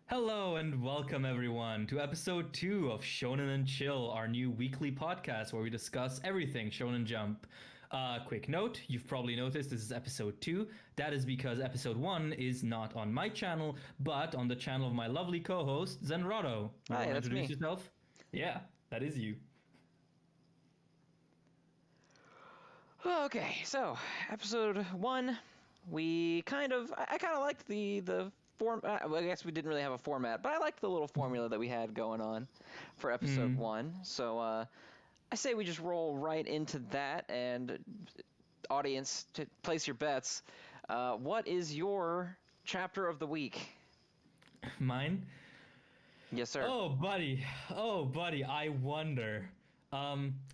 Hello and welcome everyone to episode 2 of Shonen and Chill, our new weekly podcast where we discuss everything Shonen Jump. Quick note, you've probably noticed this is episode 2. That is because episode 1 is not on my channel, but on the channel of my lovely co-host, Zenrotto. Hi, that's introduce me. yourself? Yeah, that is you. Okay, so episode 1, I kind of liked the form. Well, I guess we didn't really have a format, but I liked the little formula that we had going on for episode 1. So I say we just roll right into that, and audience, to place your bets. What is your chapter of the week? Mine? Yes, sir. Oh, buddy, I wonder.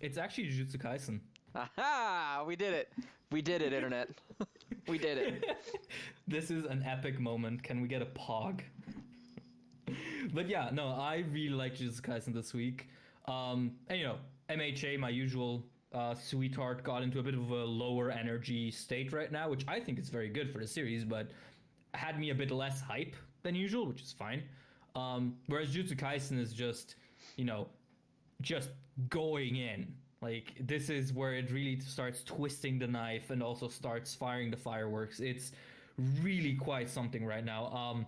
It's actually Jujutsu Kaisen. Aha! We did it, internet. We did it. This is an epic moment. Can we get a pog? But yeah, no, I really like Jujutsu Kaisen this week. And MHA, my usual sweetheart, got into a bit of a lower energy state right now, which I think is very good for the series, but had me a bit less hype than usual, which is fine. Whereas Jujutsu Kaisen is just going in. Like, this is where it really starts twisting the knife and also starts firing the fireworks. It's really quite something right now.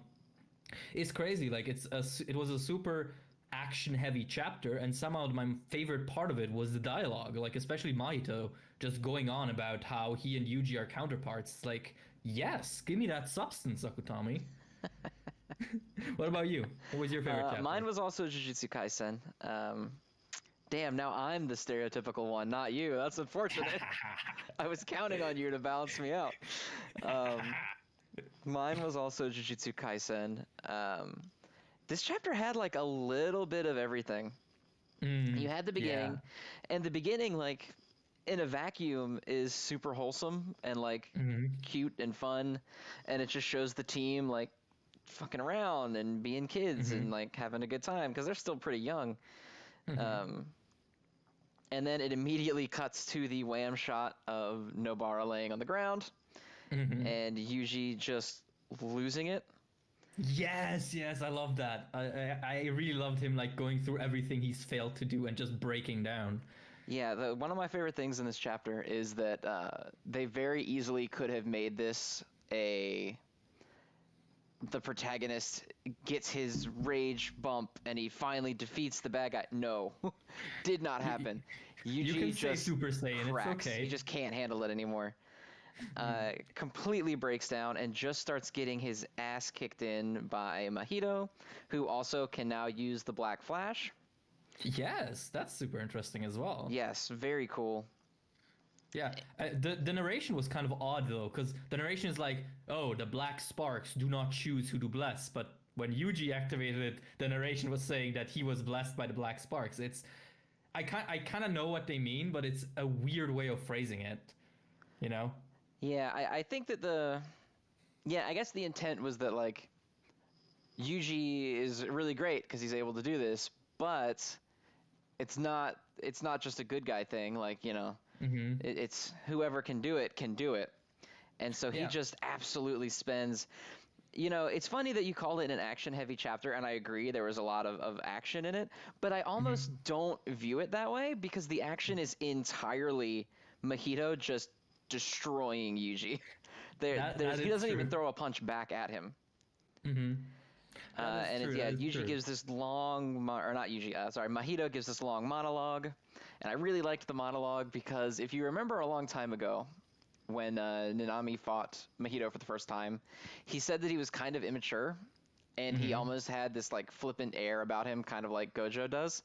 It's crazy. Like, it was a super action-heavy chapter, and somehow my favorite part of it was the dialogue. Like, especially Mahito just going on about how he and Yuji are counterparts. It's like, yes, give me that substance, Akutami. What about you? What was your favorite chapter? Mine was also Jujutsu Kaisen. Damn, now I'm the stereotypical one, not you. That's unfortunate. I was counting on you to balance me out. Mine was also Jujutsu Kaisen. This chapter had like a little bit of everything. You had the beginning, and the beginning, like, in a vacuum, is super wholesome and like cute and fun, and it just shows the team like fucking around and being kids and like having a good time because they're still pretty young. And then it immediately cuts to the wham shot of Nobara laying on the ground and Yuji just losing it. Yes, I love that. I really loved him, like, going through everything he's failed to do and just breaking down. Yeah, one of my favorite things in this chapter is that they very easily could have made this the protagonist gets his rage bump and he finally defeats the bad guy. No, did not happen. You can say Super Saiyan, cracks. It's okay. He just can't handle it anymore. Completely breaks down and just starts getting his ass kicked in by Mahito, who also can now use the Black Flash. Yes, that's super interesting as well. Yes, very cool. Yeah, the narration was kind of odd, though, because the narration is like, oh, the black sparks do not choose who to bless. But when Yuji activated it, the narration was saying that he was blessed by the black sparks. I kind of know what they mean, but it's a weird way of phrasing it, you know? Yeah, I think that I guess the intent was that, like, Yuji is really great because he's able to do this, but it's not just a good guy thing, like, you know. It's whoever can do it, and so he just absolutely spends. You know, it's funny that you call it an action-heavy chapter, and I agree there was a lot of action in it, but I almost don't view it that way because the action is entirely Mahito just destroying Yuji. He doesn't even throw a punch back at him. Yuji gives this Mahito gives this long monologue, and I really liked the monologue because if you remember a long time ago when Nanami fought Mahito for the first time, he said that he was kind of immature and he almost had this like flippant air about him, kind of like Gojo does.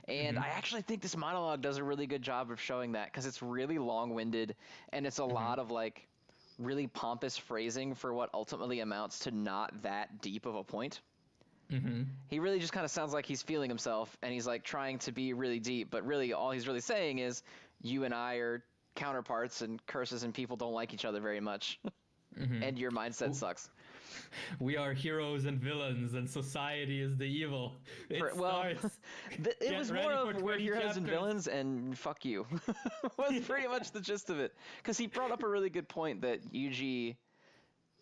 And I actually think this monologue does a really good job of showing that because it's really long-winded and it's a lot of like really pompous phrasing for what ultimately amounts to not that deep of a point. He really just kind of sounds like he's feeling himself and he's like trying to be really deep, but really all he's really saying is you and I are counterparts and curses and people don't like each other very much. And your mindset sucks. We are heroes and villains and society is the evil. It was more of we're heroes and villains and fuck you was pretty much the gist of it, because he brought up a really good point that Yuji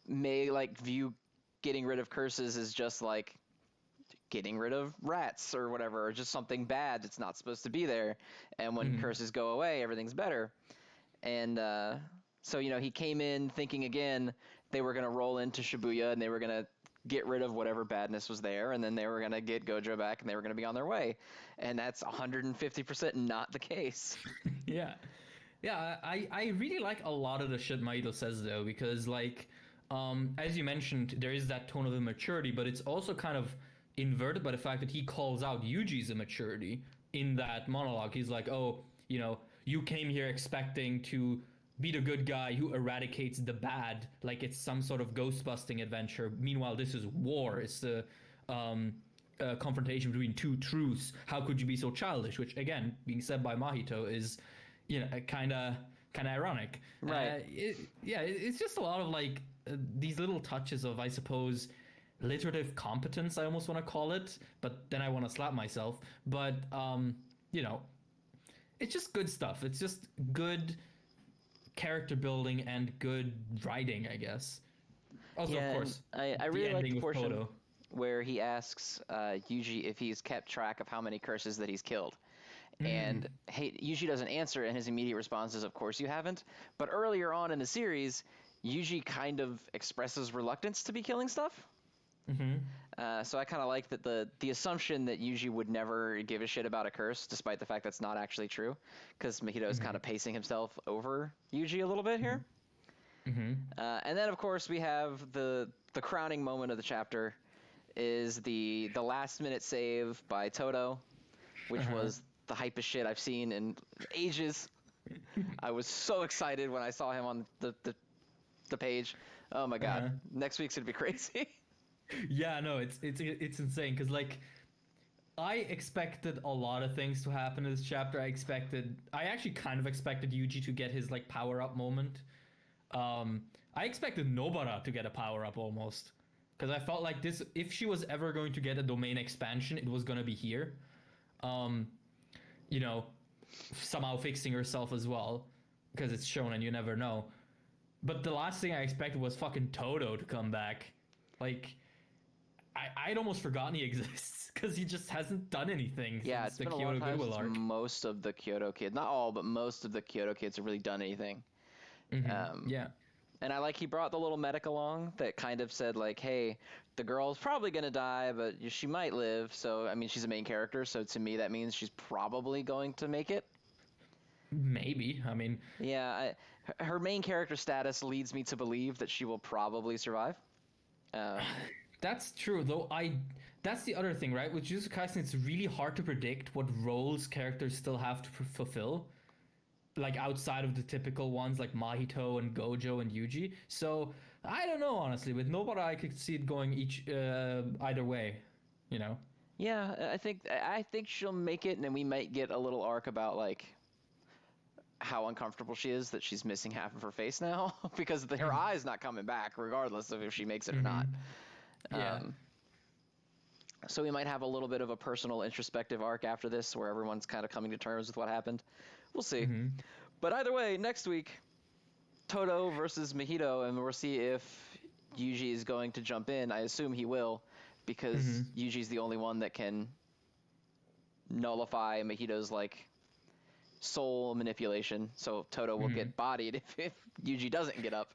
may like view getting rid of curses as just like getting rid of rats or whatever, or just something bad that's not supposed to be there. And when curses go away, everything's better. And so, he came in thinking again they were going to roll into Shibuya and they were going to get rid of whatever badness was there, and then they were going to get Gojo back and they were going to be on their way. And that's 150% not the case. Yeah. Yeah, I really like a lot of the shit Mahito says, though, because, like, as you mentioned, there is that tone of immaturity, but it's also kind of inverted by the fact that he calls out Yuji's immaturity in that monologue. He's like, oh, you came here expecting to be the good guy who eradicates the bad, like it's some sort of ghost-busting adventure. Meanwhile, this is war. It's the confrontation between two truths. How could you be so childish? Which, again, being said by Mahito is, kind of ironic. Right. It's just a lot of, like, these little touches of, I suppose, literative competence, I almost want to call it, but then I want to slap myself. But, it's just good stuff. It's just good character building and good writing, I guess. Also, of course, I really like the portion Todo, where he asks Yuji if he's kept track of how many curses that he's killed. And Yuji doesn't answer, and his immediate response is, of course you haven't. But earlier on in the series, Yuji kind of expresses reluctance to be killing stuff. So I kind of like that the assumption that Yuji would never give a shit about a curse, despite the fact that's not actually true, because Mahito is kind of pacing himself over Yuji a little bit here. And then, of course, we have the crowning moment of the chapter is the last minute save by Todo, which was the hypest shit I've seen in ages. I was so excited when I saw him on the page. Oh my god, next week's gonna be crazy. Yeah, no, it's insane because, like, I expected a lot of things to happen in this chapter. I actually kind of expected Yuji to get his, like, power up moment. I expected Nobara to get a power up almost, because I felt like this, if she was ever going to get a domain expansion, it was gonna be here. Somehow fixing herself as well, because it's Shonen, you never know. But the last thing I expected was fucking Todo to come back. Like, I'd almost forgotten he exists because he just hasn't done anything since the Kyoto Goodwill arc. Most of the Kyoto kids, not all, but most of the Kyoto kids have really done anything. Yeah. And I like he brought the little medic along that kind of said, like, hey, the girl's probably going to die, but she might live. So, I mean, she's a main character. So to me, that means she's probably going to make it. Maybe. I mean. Yeah. Her main character status leads me to believe that she will probably survive. That's true, though. That's the other thing, right? With Jujutsu Kaisen, it's really hard to predict what roles characters still have to fulfill, like outside of the typical ones like Mahito and Gojo and Yuji. So I don't know, honestly. With Nobara, I could see it going either way, Yeah, I think she'll make it, and then we might get a little arc about, like, how uncomfortable she is that she's missing half of her face now because her eye's not coming back, regardless of if she makes it or not. Yeah. So we might have a little bit of a personal introspective arc after this where everyone's kind of coming to terms with what happened. We'll see. But either way, next week, Todo versus Mahito, and we'll see if Yuji is going to jump in. I assume he will, because Yuji's the only one that can nullify Mahito's, like, soul manipulation. So Todo will get bodied if Yuji doesn't get up.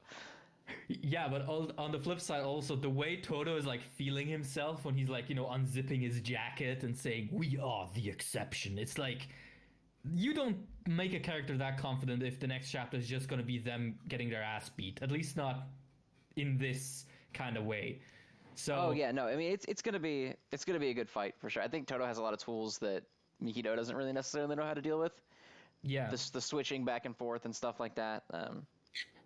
Yeah, but on the flip side, also, the way Todo is, like, feeling himself when he's, like, unzipping his jacket and saying, "We are the exception." It's like, you don't make a character that confident if the next chapter is just going to be them getting their ass beat. At least not in this kind of way. So. Oh yeah, no. I mean, it's gonna be a good fight for sure. I think Todo has a lot of tools that Mahito doesn't really necessarily know how to deal with. Yeah. The switching back and forth and stuff like that.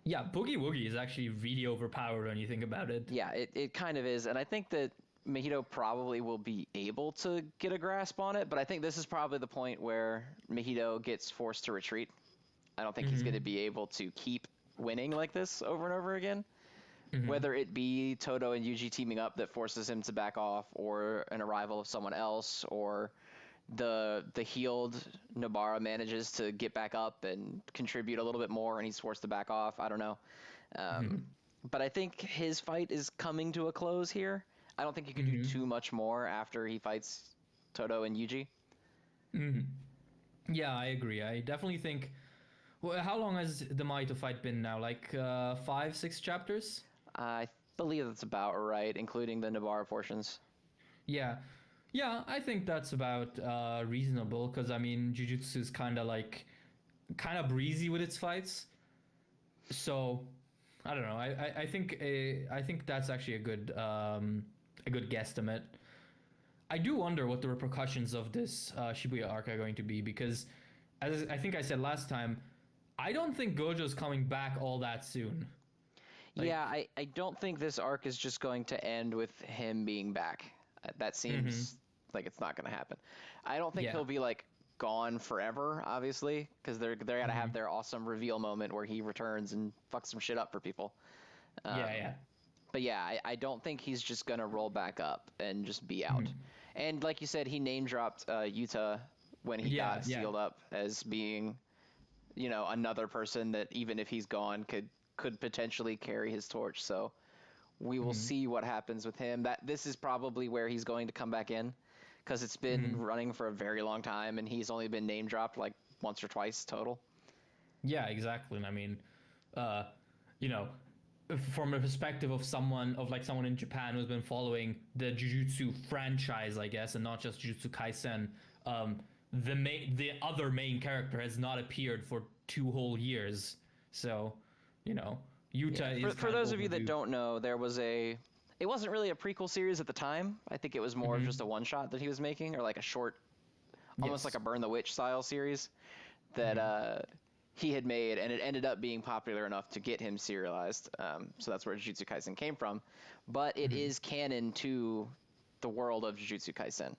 Yeah, Boogie Woogie is actually really overpowered when you think about it. Yeah, it kind of is. And I think that Mahito probably will be able to get a grasp on it, but I think this is probably the point where Mahito gets forced to retreat. I don't think he's going to be able to keep winning like this over and over again. Whether it be Todo and Yuji teaming up that forces him to back off, or an arrival of someone else, or the healed Nobara manages to get back up and contribute a little bit more and he's forced to back off. I don't know. But I think his fight is coming to a close here. I don't think you can do Hmm. too much more after he fights Todo and Yuji. Hmm. Yeah, I agree. I definitely think. Well, how long has the Mahito fight been now? Like 5, 6 chapters? I believe that's about right, including the Nabara portions. Yeah, yeah. I think that's about reasonable because I mean, Jujutsu is kind of breezy with its fights. So I don't know. I think that's actually a good guesstimate. I do wonder what the repercussions of this Shibuya arc are going to be because, as I think I said last time, I don't think Gojo's coming back all that soon. Like, Yeah, I don't think this arc is just going to end with him being back. That hmm, seems like it's not going to happen. I don't think yeah, he'll be like gone forever, obviously, because they're gonna have hmm, their awesome reveal moment where he returns and fucks some shit up for people. yeah, Um, yeah, but yeah, I don't think he's just gonna roll back up and just be out. hmm, And like you said, he name dropped Yuta when he yeah, got yeah, sealed up as being, another person that even if he's gone could potentially carry his torch. So we will hmm, see what happens with him. That this is probably where he's going to come back in, because it's been hmm, running for a very long time and he's only been name dropped like once or twice total. yeah, exactly. And I mean, uh, you know, from a perspective of someone in Japan who's been following the Jujutsu franchise, I guess, and not just Jujutsu Kaisen, um, the other main character has not appeared for 2 whole years. So, you know, Yeah, Yuta is for kind of those of you that overdue. don't know, it wasn't really a prequel series at the time. I think it was more of Hmm. just a one shot that he was making, or like a short, almost like Yes. a Burn the Witch style series that Hmm. he had made, and it ended up being popular enough to get him serialized. So that's where Jujutsu Kaisen came from. But it Hmm. is canon to the world of Jujutsu Kaisen.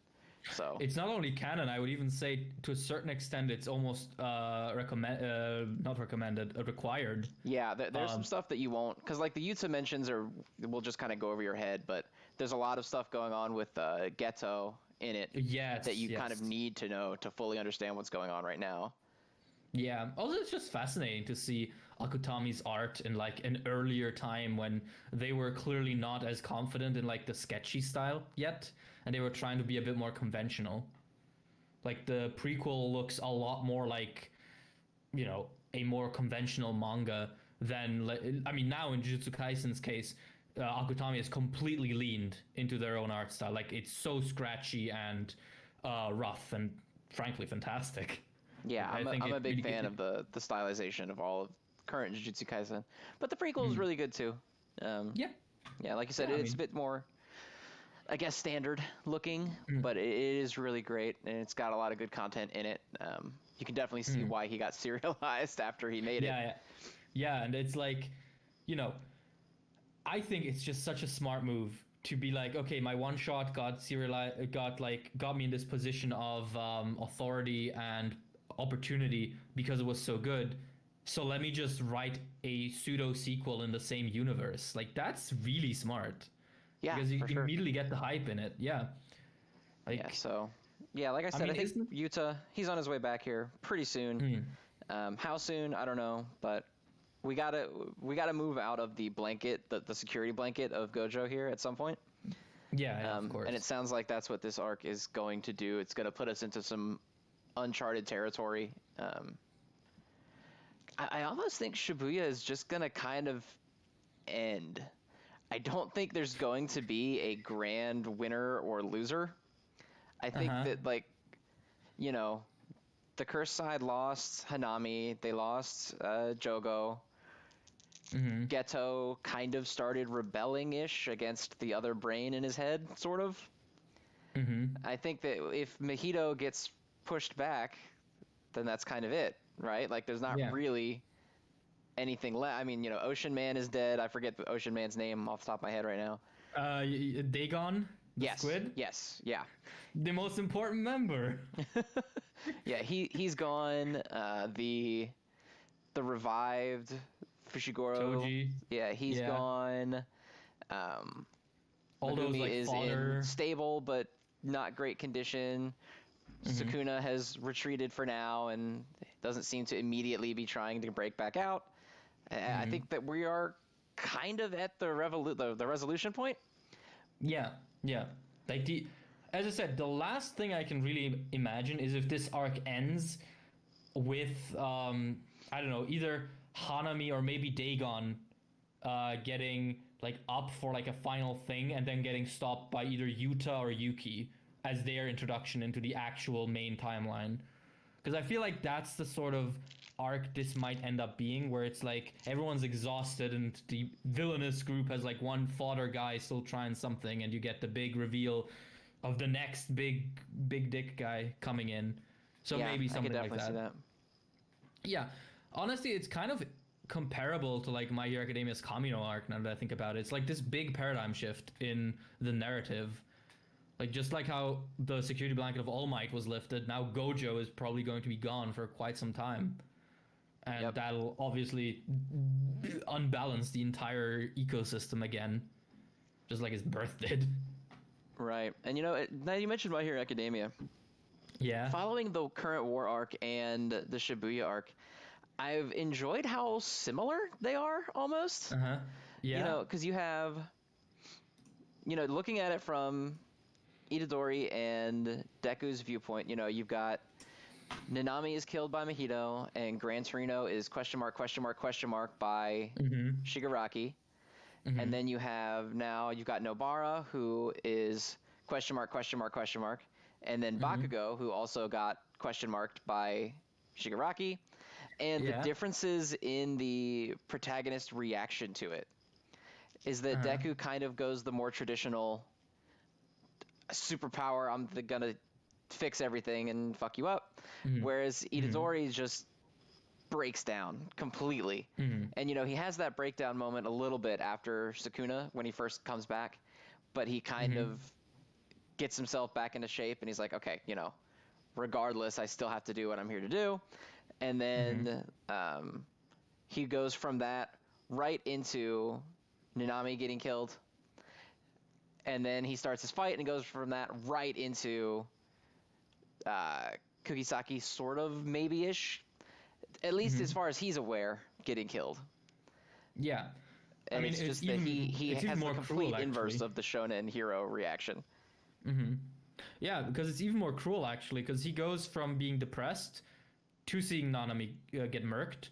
So It's not only canon. I would even say, to a certain extent, it's almost not recommended, required. yeah, there's some Um, stuff that you won't, because like the Yuta mentions are will just kind of go over your head, but there's a lot of stuff going on with Ghetto in it that yes, you kind of yes. need to know to fully understand what's going on right now. Yeah. Also, it's just fascinating to see Akutami's art in like an earlier time when they were clearly not as confident in like the sketchy style yet, and they were trying to be a bit more conventional. Like the prequel looks a lot more like, a more conventional manga than I mean, now in Jujutsu Kaisen's case, Akutami has completely leaned into their own art style. Like it's so scratchy and rough and frankly fantastic. Yeah, Like I think I'm it a big really fan of the stylization of all of current Jujutsu Kaisen, but the prequel is really good too. Um, yeah, yeah, like you said, yeah. I it's a mean, bit more, I guess, standard looking, mm, but it is really great and it's got a lot of good content in it. You can definitely see mm, why he got serialized after he made it. yeah, yeah, yeah. And it's like, you know, I think it's just such a smart move to be like, okay, my one shot got me in this position of authority and opportunity because it was so good. So let me just write a pseudo sequel in the same universe. Like that's really smart Yeah, because you for sure. immediately get the hype in it. Yeah, Yeah, like so yeah, like I I said, I mean, think isn't Yuta, he's on his way back here pretty soon. mm, How soon, I don't know, but we gotta we gotta move out of the blanket, the security blanket of Gojo here at some point. yeah, yeah, of And it course. sounds like that's what this arc is going to do. It's going to put us into some uncharted territory. I almost think Shibuya is just going to kind of end. I don't think there's going to be a grand winner or loser. I Uh think huh. that, like, you know, the cursed side lost Hanami, they lost Jogo. Mm-hmm. Geto kind of started rebelling ish against the other brain in his head, sort of. Mm-hmm. I think that if Mahito gets pushed back, then that's kind of it, right? Like there's not Yeah. really anything left. I mean, Ocean Man is dead. I forget the Ocean Man's name off the top of my head right now. Dagon, the Yes, squid, yes, yeah. the most important member. Yeah, he's gone. The revived Fushiguro, Choji, yeah, he's yeah, gone. Um, all those Megumi like is in fodder. stable but not great condition. Mm-hmm. Sukuna has retreated for now and doesn't seem to immediately be trying to break back out. I Mm-hmm. think that we are kind of at the resolution point, Yeah, yeah. Like as I said, the last thing I can really imagine is if this arc ends with I don't know, either Hanami or maybe Dagon getting like up for like a final thing and then getting stopped by either Yuta or Yuki as their introduction into the actual main timeline. Because I feel like that's the sort of arc this might end up being, where it's like everyone's exhausted and the villainous group has like one fodder guy still trying something, and you get the big reveal of the next big dick guy coming in. So Yeah, maybe I could something like definitely see that. that. Yeah, honestly, it's kind of comparable to like My Hero Academia's Kamino arc. Now that I think about it, it's like this big paradigm shift in the narrative. Like just like how the security blanket of All Might was lifted, now Gojo is probably going to be gone for quite some time, and Yep. that'll obviously unbalance the entire ecosystem again, just like his birth did. Right. And you know, now you mentioned My Hero Academia. Yeah. Following the current war arc and the Shibuya arc, I've enjoyed how similar they are almost. Uh huh. You Yeah. know, because you have, you know, looking at it from Itadori and Deku's viewpoint, you know, you've got Nanami is killed by Mahito, and Gran Torino is question mark question mark question mark by Mm-hmm. Shigaraki. Mm-hmm. And then you've got Nobara, who is question mark question mark question mark, and then Mm-hmm. Bakugo, who also got question marked by Shigaraki. And the Yeah. differences in the protagonist reaction to it is that Uh-huh. Deku kind of goes the more traditional superpower, gonna fix everything and fuck you up, Mm-hmm. whereas Mm-hmm. Itadori just breaks down completely. Mm-hmm. And you know, he has that breakdown moment a little bit after Sukuna when he first comes back, but he kind Mm-hmm. of gets himself back into shape and he's like, okay, you know, regardless, I still have to do what I'm here to do. And Mm-hmm. then he goes from that right into Nanami getting killed. And then he starts his fight and goes from that right into uh, Kugisaki, sort of maybe-ish, at least Mm-hmm. as far as he's aware, getting killed. Yeah. I And mean, it's just that he it's even has the more complete cruel inverse actually. of the shonen hero reaction. Mm-hmm. Yeah, because it's even more cruel actually, because he goes from being depressed to seeing Nanami get murked,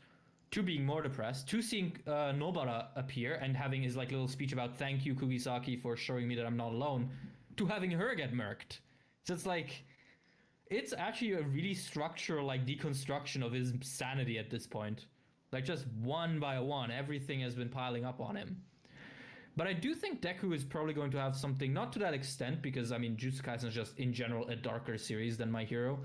to being more depressed, to seeing Nobara appear and having his like little speech about thank you Kugisaki for showing me that I'm not alone, to having her get murked. So it's like it's actually a really structural like deconstruction of his sanity at this point. Like just one by one, everything has been piling up on him. But I do think Deku is probably going to have something, not to that extent, because I mean, Jujutsu Kaisen is just in general a darker series than My Hero.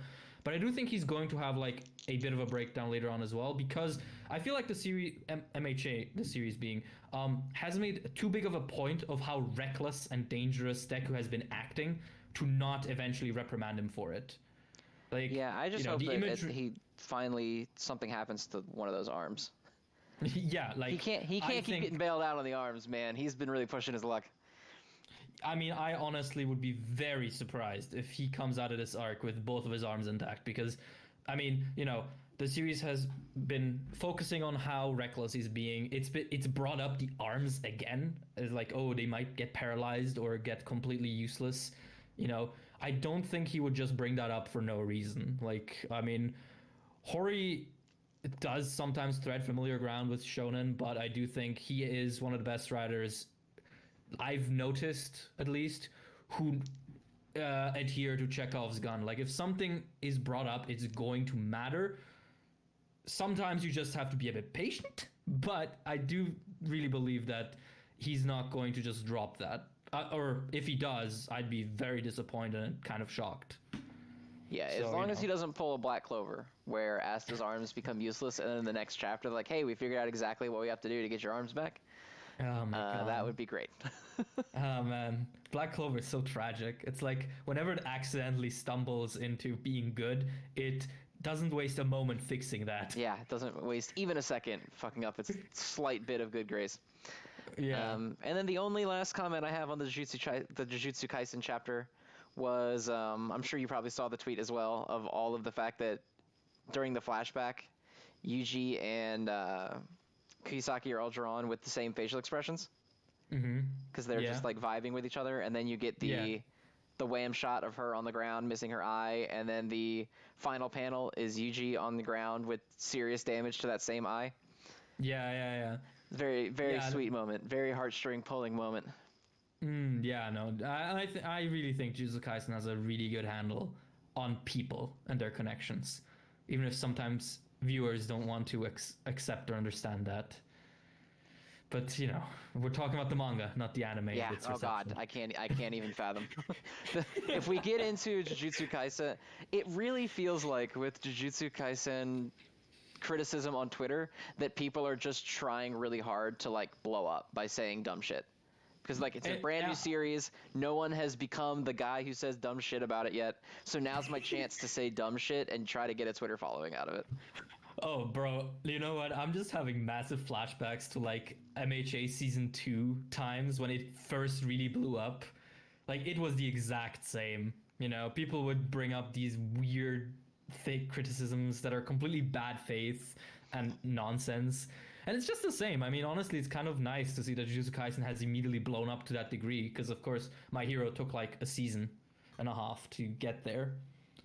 But I do think he's going to have like a bit of a breakdown later on as well, because I feel like the series, MHA, the series being, has made too big of a point of how reckless and dangerous Deku has been acting to not eventually reprimand him for it. Like, Yeah, I you just know, hope the that image. he finally something happens to one of those arms. Yeah, like He I can't keep think getting bailed out on the arms, man. He's been really pushing his luck. I mean, I honestly would be very surprised if he comes out of this arc with both of his arms intact because, I mean, you know, the series has been focusing on how reckless he's being. It's brought up the arms again as like, oh, they might get paralyzed or get completely useless. You know, I don't think he would just bring that up for no reason. Like, I mean, Hori does sometimes tread familiar ground with Shonen, but I do think he is one of the best writers I've noticed, at least, who adhere to Chekhov's gun. Like, if something is brought up, it's going to matter. Sometimes you just have to be a bit patient, but I do really believe that he's not going to just drop that. Or if he does, I'd be very disappointed and kind of shocked. Yeah, as So, long as he doesn't pull a Black Clover, where Asta's arms become useless, and then in the next chapter, like, hey, we figured out exactly what we have to do to get your arms back. Oh my god. That would be great. Oh man, Black Clover is so tragic. It's like whenever it accidentally stumbles into being good, it doesn't waste a moment fixing that. Yeah, it doesn't waste even a second fucking up its slight bit of good grace. Yeah. And then the only last comment I have on the Jujutsu Kaisen chapter was, I'm sure you probably saw the tweet as well, of all of the fact that during the flashback, Yuji and Kugisaki are all drawn with the same facial expressions. Mm-hmm. because they're Yeah. just like vibing with each other, and then you get Yeah. the wham shot of her on the ground missing her eye, and then the final panel is Yuji on the ground with serious damage to that same eye. Yeah. Yeah. Yeah. Very, very Yeah. sweet moment, very heartstring pulling moment. Yeah, no, I really think Jujutsu Kaisen has a really good handle on people and their connections, even if sometimes viewers don't want to accept or understand that. But we're talking about the manga, not the anime. Yeah. Its Oh God, reception. I can't even fathom. If we get into Jujutsu Kaisen, it really feels like with Jujutsu Kaisen criticism on Twitter that people are just trying really hard to like blow up by saying dumb shit. Because like it's a brand new Yeah. series, no one has become the guy who says dumb shit about it yet. So now's my chance to say dumb shit and try to get a Twitter following out of it. Oh, bro, you know what? I'm just having massive flashbacks to like MHA season 2 times when it first really blew up. Like it was the exact same. People would bring up these weird fake criticisms that are completely bad faith and nonsense. And it's just the same. I mean, honestly, it's kind of nice to see that Jujutsu Kaisen has immediately blown up to that degree because, of course, My Hero took like a season and a half to get there.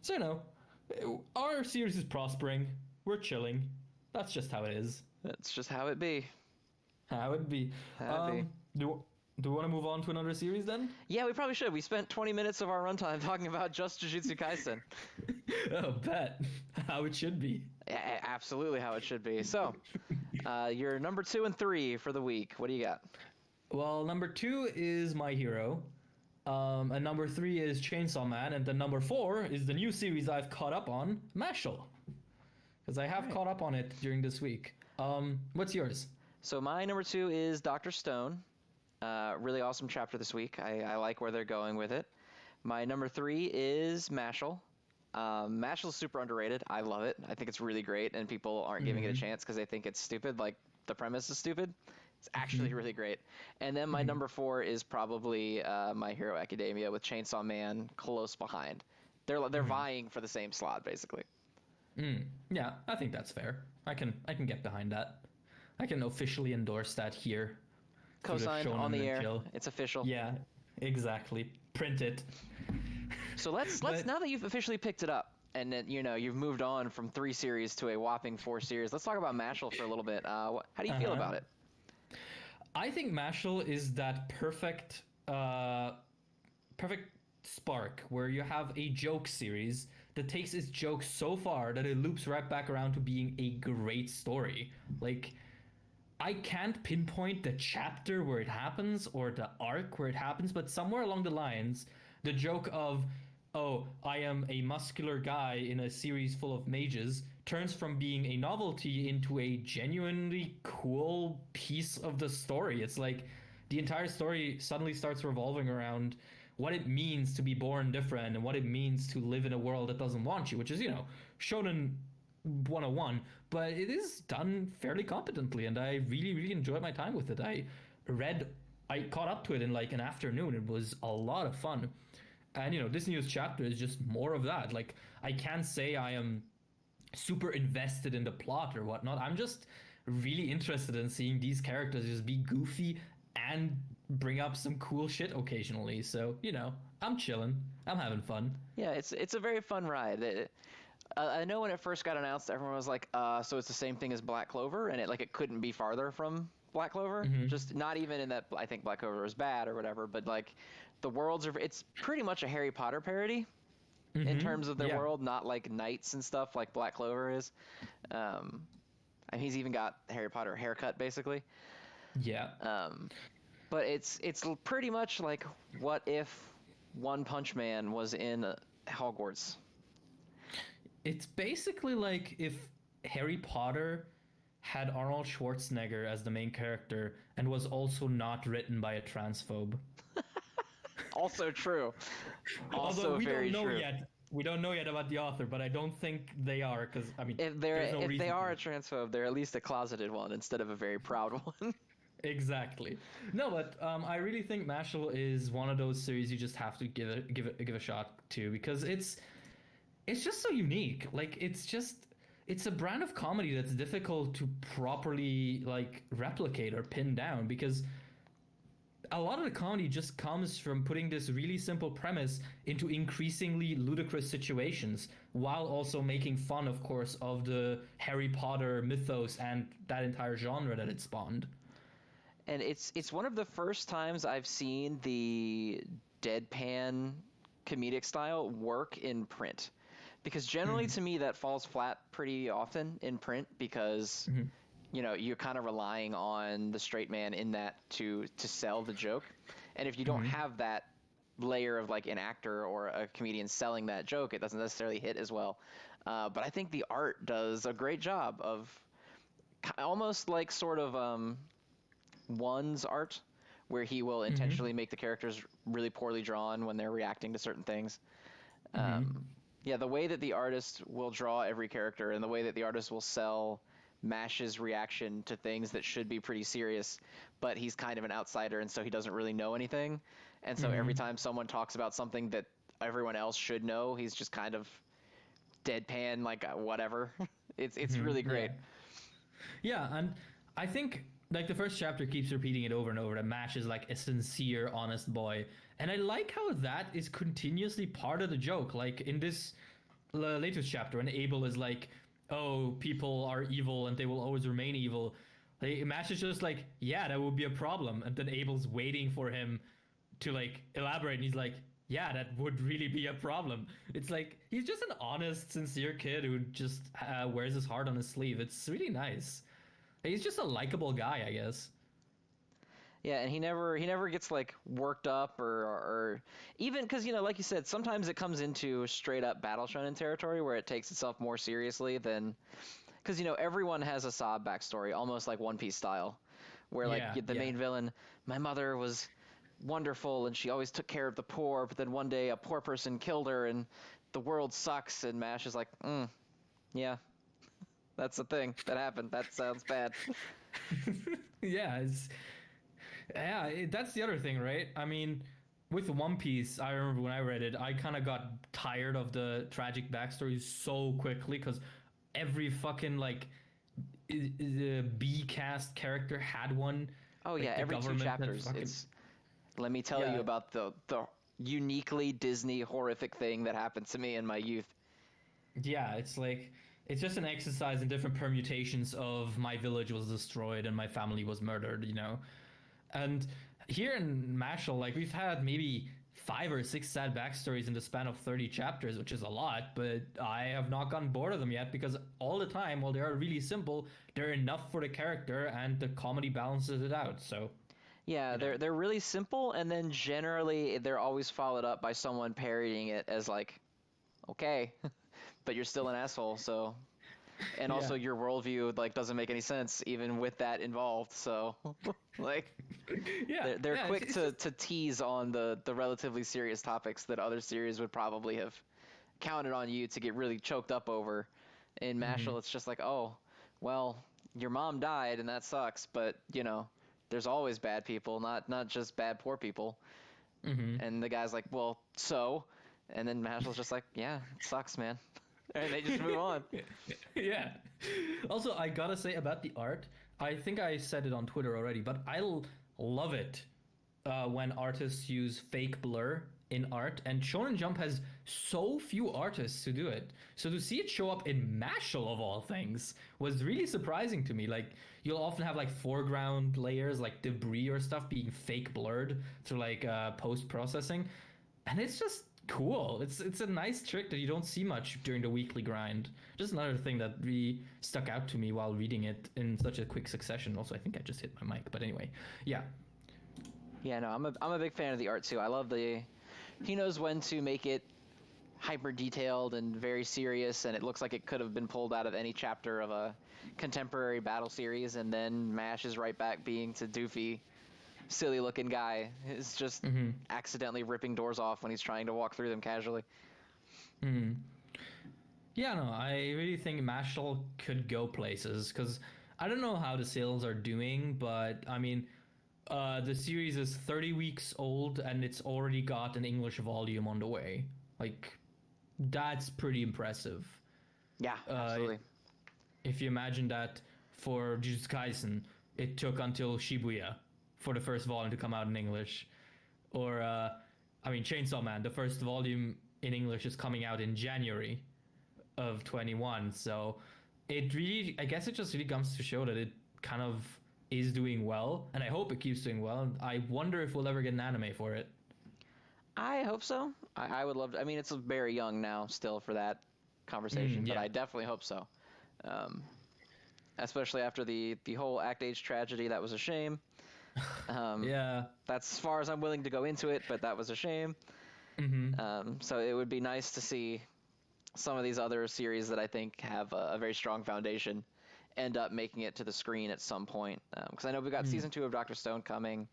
So, our series is prospering. We're chilling. That's just how it is. That's just how it be. How it be. How it be. Do we want to move on to another series then? Yeah, we probably should. We spent 20 minutes of our runtime talking about just Jujutsu Kaisen. Oh, bet. How it should be. Absolutely how it should be. So, your number 2 and 3 for the week. What do you got? Well, number 2 is My Hero. And number 3 is Chainsaw Man. And then number 4 is the new series I've caught up on, Mashle. Because I have caught up on it during this week. What's yours? So my number 2 is Dr. Stone. Really awesome chapter this week. I like where they're going with it. My number 3 is Mashle. Mashle's super underrated. I love it. I think it's really great, and people aren't giving it a chance because they think it's stupid. Like the premise is stupid. It's actually really great. And then my number 4 is probably My Hero Academia with Chainsaw Man close behind. They're vying for the same slot basically. Yeah, I think that's fair. I can get behind that. I can officially endorse that here. Cosigned on the air. It's official. Yeah, exactly. Print it. So let's now that you've officially picked it up and that you've moved on from 3 series to a whopping 4 series, let's talk about Mashle for a little bit. How do you feel about it? I think Mashle is that perfect spark where you have a joke series that takes its jokes so far that it loops right back around to being a great story. Like, I can't pinpoint the chapter where it happens or the arc where it happens, but somewhere along the lines, the joke of, oh, I am a muscular guy in a series full of mages turns from being a novelty into a genuinely cool piece of the story. It's like the entire story suddenly starts revolving around what it means to be born different and what it means to live in a world that doesn't want you, which is, Shonen 101, but it is done fairly competently, and I really, really enjoyed my time with it. I caught up to it in like an afternoon. It was a lot of fun. And, this newest chapter is just more of that. Like, I can't say I am super invested in the plot or whatnot. I'm just really interested in seeing these characters just be goofy and bring up some cool shit occasionally. So, I'm chilling. I'm having fun. Yeah, it's a very fun ride. I know when it first got announced, everyone was like, so it's the same thing as Black Clover, and it couldn't be farther from Black Clover. Just not even in that I think Black Clover is bad or whatever, but like the worlds are, it's pretty much a Harry Potter parody in terms of their world, not like knights and stuff like Black Clover is. And he's even got Harry Potter haircut basically. Yeah. But it's pretty much like what if One Punch Man was in Hogwarts. It's basically like if Harry Potter had Arnold Schwarzenegger as the main character and was also not written by a transphobe. Also true. Also Although we very don't know true. yet. We don't know yet about the author, but I don't think they are, because I mean, If they are a transphobe, they're at least a closeted one instead of a very proud one. Exactly. No, but I really think Mashle is one of those series you just have to give a shot to, because it's just so unique. Like it's a brand of comedy that's difficult to properly like replicate or pin down, because a lot of the comedy just comes from putting this really simple premise into increasingly ludicrous situations, while also making fun, of course, of the Harry Potter mythos and that entire genre that it spawned. And it's one of the first times I've seen the deadpan comedic style work in print. Because generally to me that falls flat pretty often in print because you're kind of relying on the straight man in that to sell the joke. And if you don't have that layer of like an actor or a comedian selling that joke, it doesn't necessarily hit as well. But I think the art does a great job of almost like sort of One's art, where he will intentionally make the characters really poorly drawn when they're reacting to certain things. Yeah, the way that the artist will draw every character and the way that the artist will sell Mash's reaction to things that should be pretty serious, but he's kind of an outsider and so he doesn't really know anything. And so every time someone talks about something that everyone else should know, he's just kind of deadpan, like whatever. It's really great. Yeah, and I think like the first chapter keeps repeating it over and over that Mash is like a sincere, honest boy. And I like how that is continuously part of the joke. Like in this latest chapter, when Abel is like, oh, people are evil and they will always remain evil. Like, Mash is just like, yeah, that would be a problem. And then Abel's waiting for him to like elaborate. And he's like, yeah, that would really be a problem. It's like, he's just an honest, sincere kid who just wears his heart on his sleeve. It's really nice. He's just a likable guy, I guess. Yeah, and he never gets like worked up or even because like you said, sometimes it comes into straight up battle shonen territory where it takes itself more seriously than because everyone has a sob backstory, almost like One Piece style, where like the main villain, my mother was wonderful and she always took care of the poor, but then one day a poor person killed her and the world sucks, and Mash is like, yeah, that's the thing that happened. That sounds bad. Yeah, that's the other thing, right? I mean, with One Piece, I remember when I read it, I kind of got tired of the tragic backstories so quickly because every fucking like B cast character had one. Oh yeah, every 2 chapters. It's let me tell you about the uniquely Disney horrific thing that happened to me in my youth. Yeah, it's like it's just an exercise in different permutations of my village was destroyed and my family was murdered, And here in Mashle, like we've had maybe 5 or 6 sad backstories in the span of 30 chapters, which is a lot, but I have not gotten bored of them yet because all the time, while they are really simple, they're enough for the character and the comedy balances it out. So yeah, they're really simple, and then generally they're always followed up by someone parodying it as like, okay, but you're still an asshole, so. And also your worldview like doesn't make any sense even with that involved. So like they're quick to tease on the relatively serious topics that other series would probably have counted on you to get really choked up over. In Mashle, it's just like, oh, well, your mom died and that sucks, but there's always bad people, not just bad poor people. And the guy's like, well, so, and then Mashle's just like, yeah, it sucks, man. And they just move on. Yeah. Also, I gotta say about the art, I think I said it on Twitter already, but I love it when artists use fake blur in art, and Shonen Jump has so few artists who do it. So to see it show up in Mashle of all things was really surprising to me. Like, you'll often have like foreground layers, like debris or stuff being fake blurred through like post-processing, and it's just cool. It's a nice trick that you don't see much during the weekly grind. Just another thing that really stuck out to me while reading it in such a quick succession. Also, I think I just hit my mic, but anyway, yeah. Yeah, no, I'm a big fan of the art too. I love he knows when to make it hyper detailed and very serious, and it looks like it could have been pulled out of any chapter of a contemporary battle series, and then Mash is right back being to doofy, silly looking guy is just accidentally ripping doors off when he's trying to walk through them casually. Yeah, no, I really think Mashle could go places because I don't know how the sales are doing, but I mean, the series is 30 weeks old and it's already got an English volume on the way. Like, that's pretty impressive. Yeah, absolutely. If you imagine that for Jujutsu Kaisen, it took until Shibuya for the first volume to come out in English. Or, I mean, Chainsaw Man, the first volume in English is coming out in January of 21. So it really, I guess it just really comes to show that it kind of is doing well, and I hope it keeps doing well. I wonder if we'll ever get an anime for it. I hope so. I would love to. I mean, it's very young now still for that conversation, but Yeah. I definitely hope so. Especially after the whole Act Age tragedy, that was a shame. Yeah. That's as far as I'm willing to go into it, but that was a shame. So it would be nice to see some of these other series that I think have a very strong foundation end up making it to the screen at some point. Because I know we've got season 2 of Dr. Stone coming.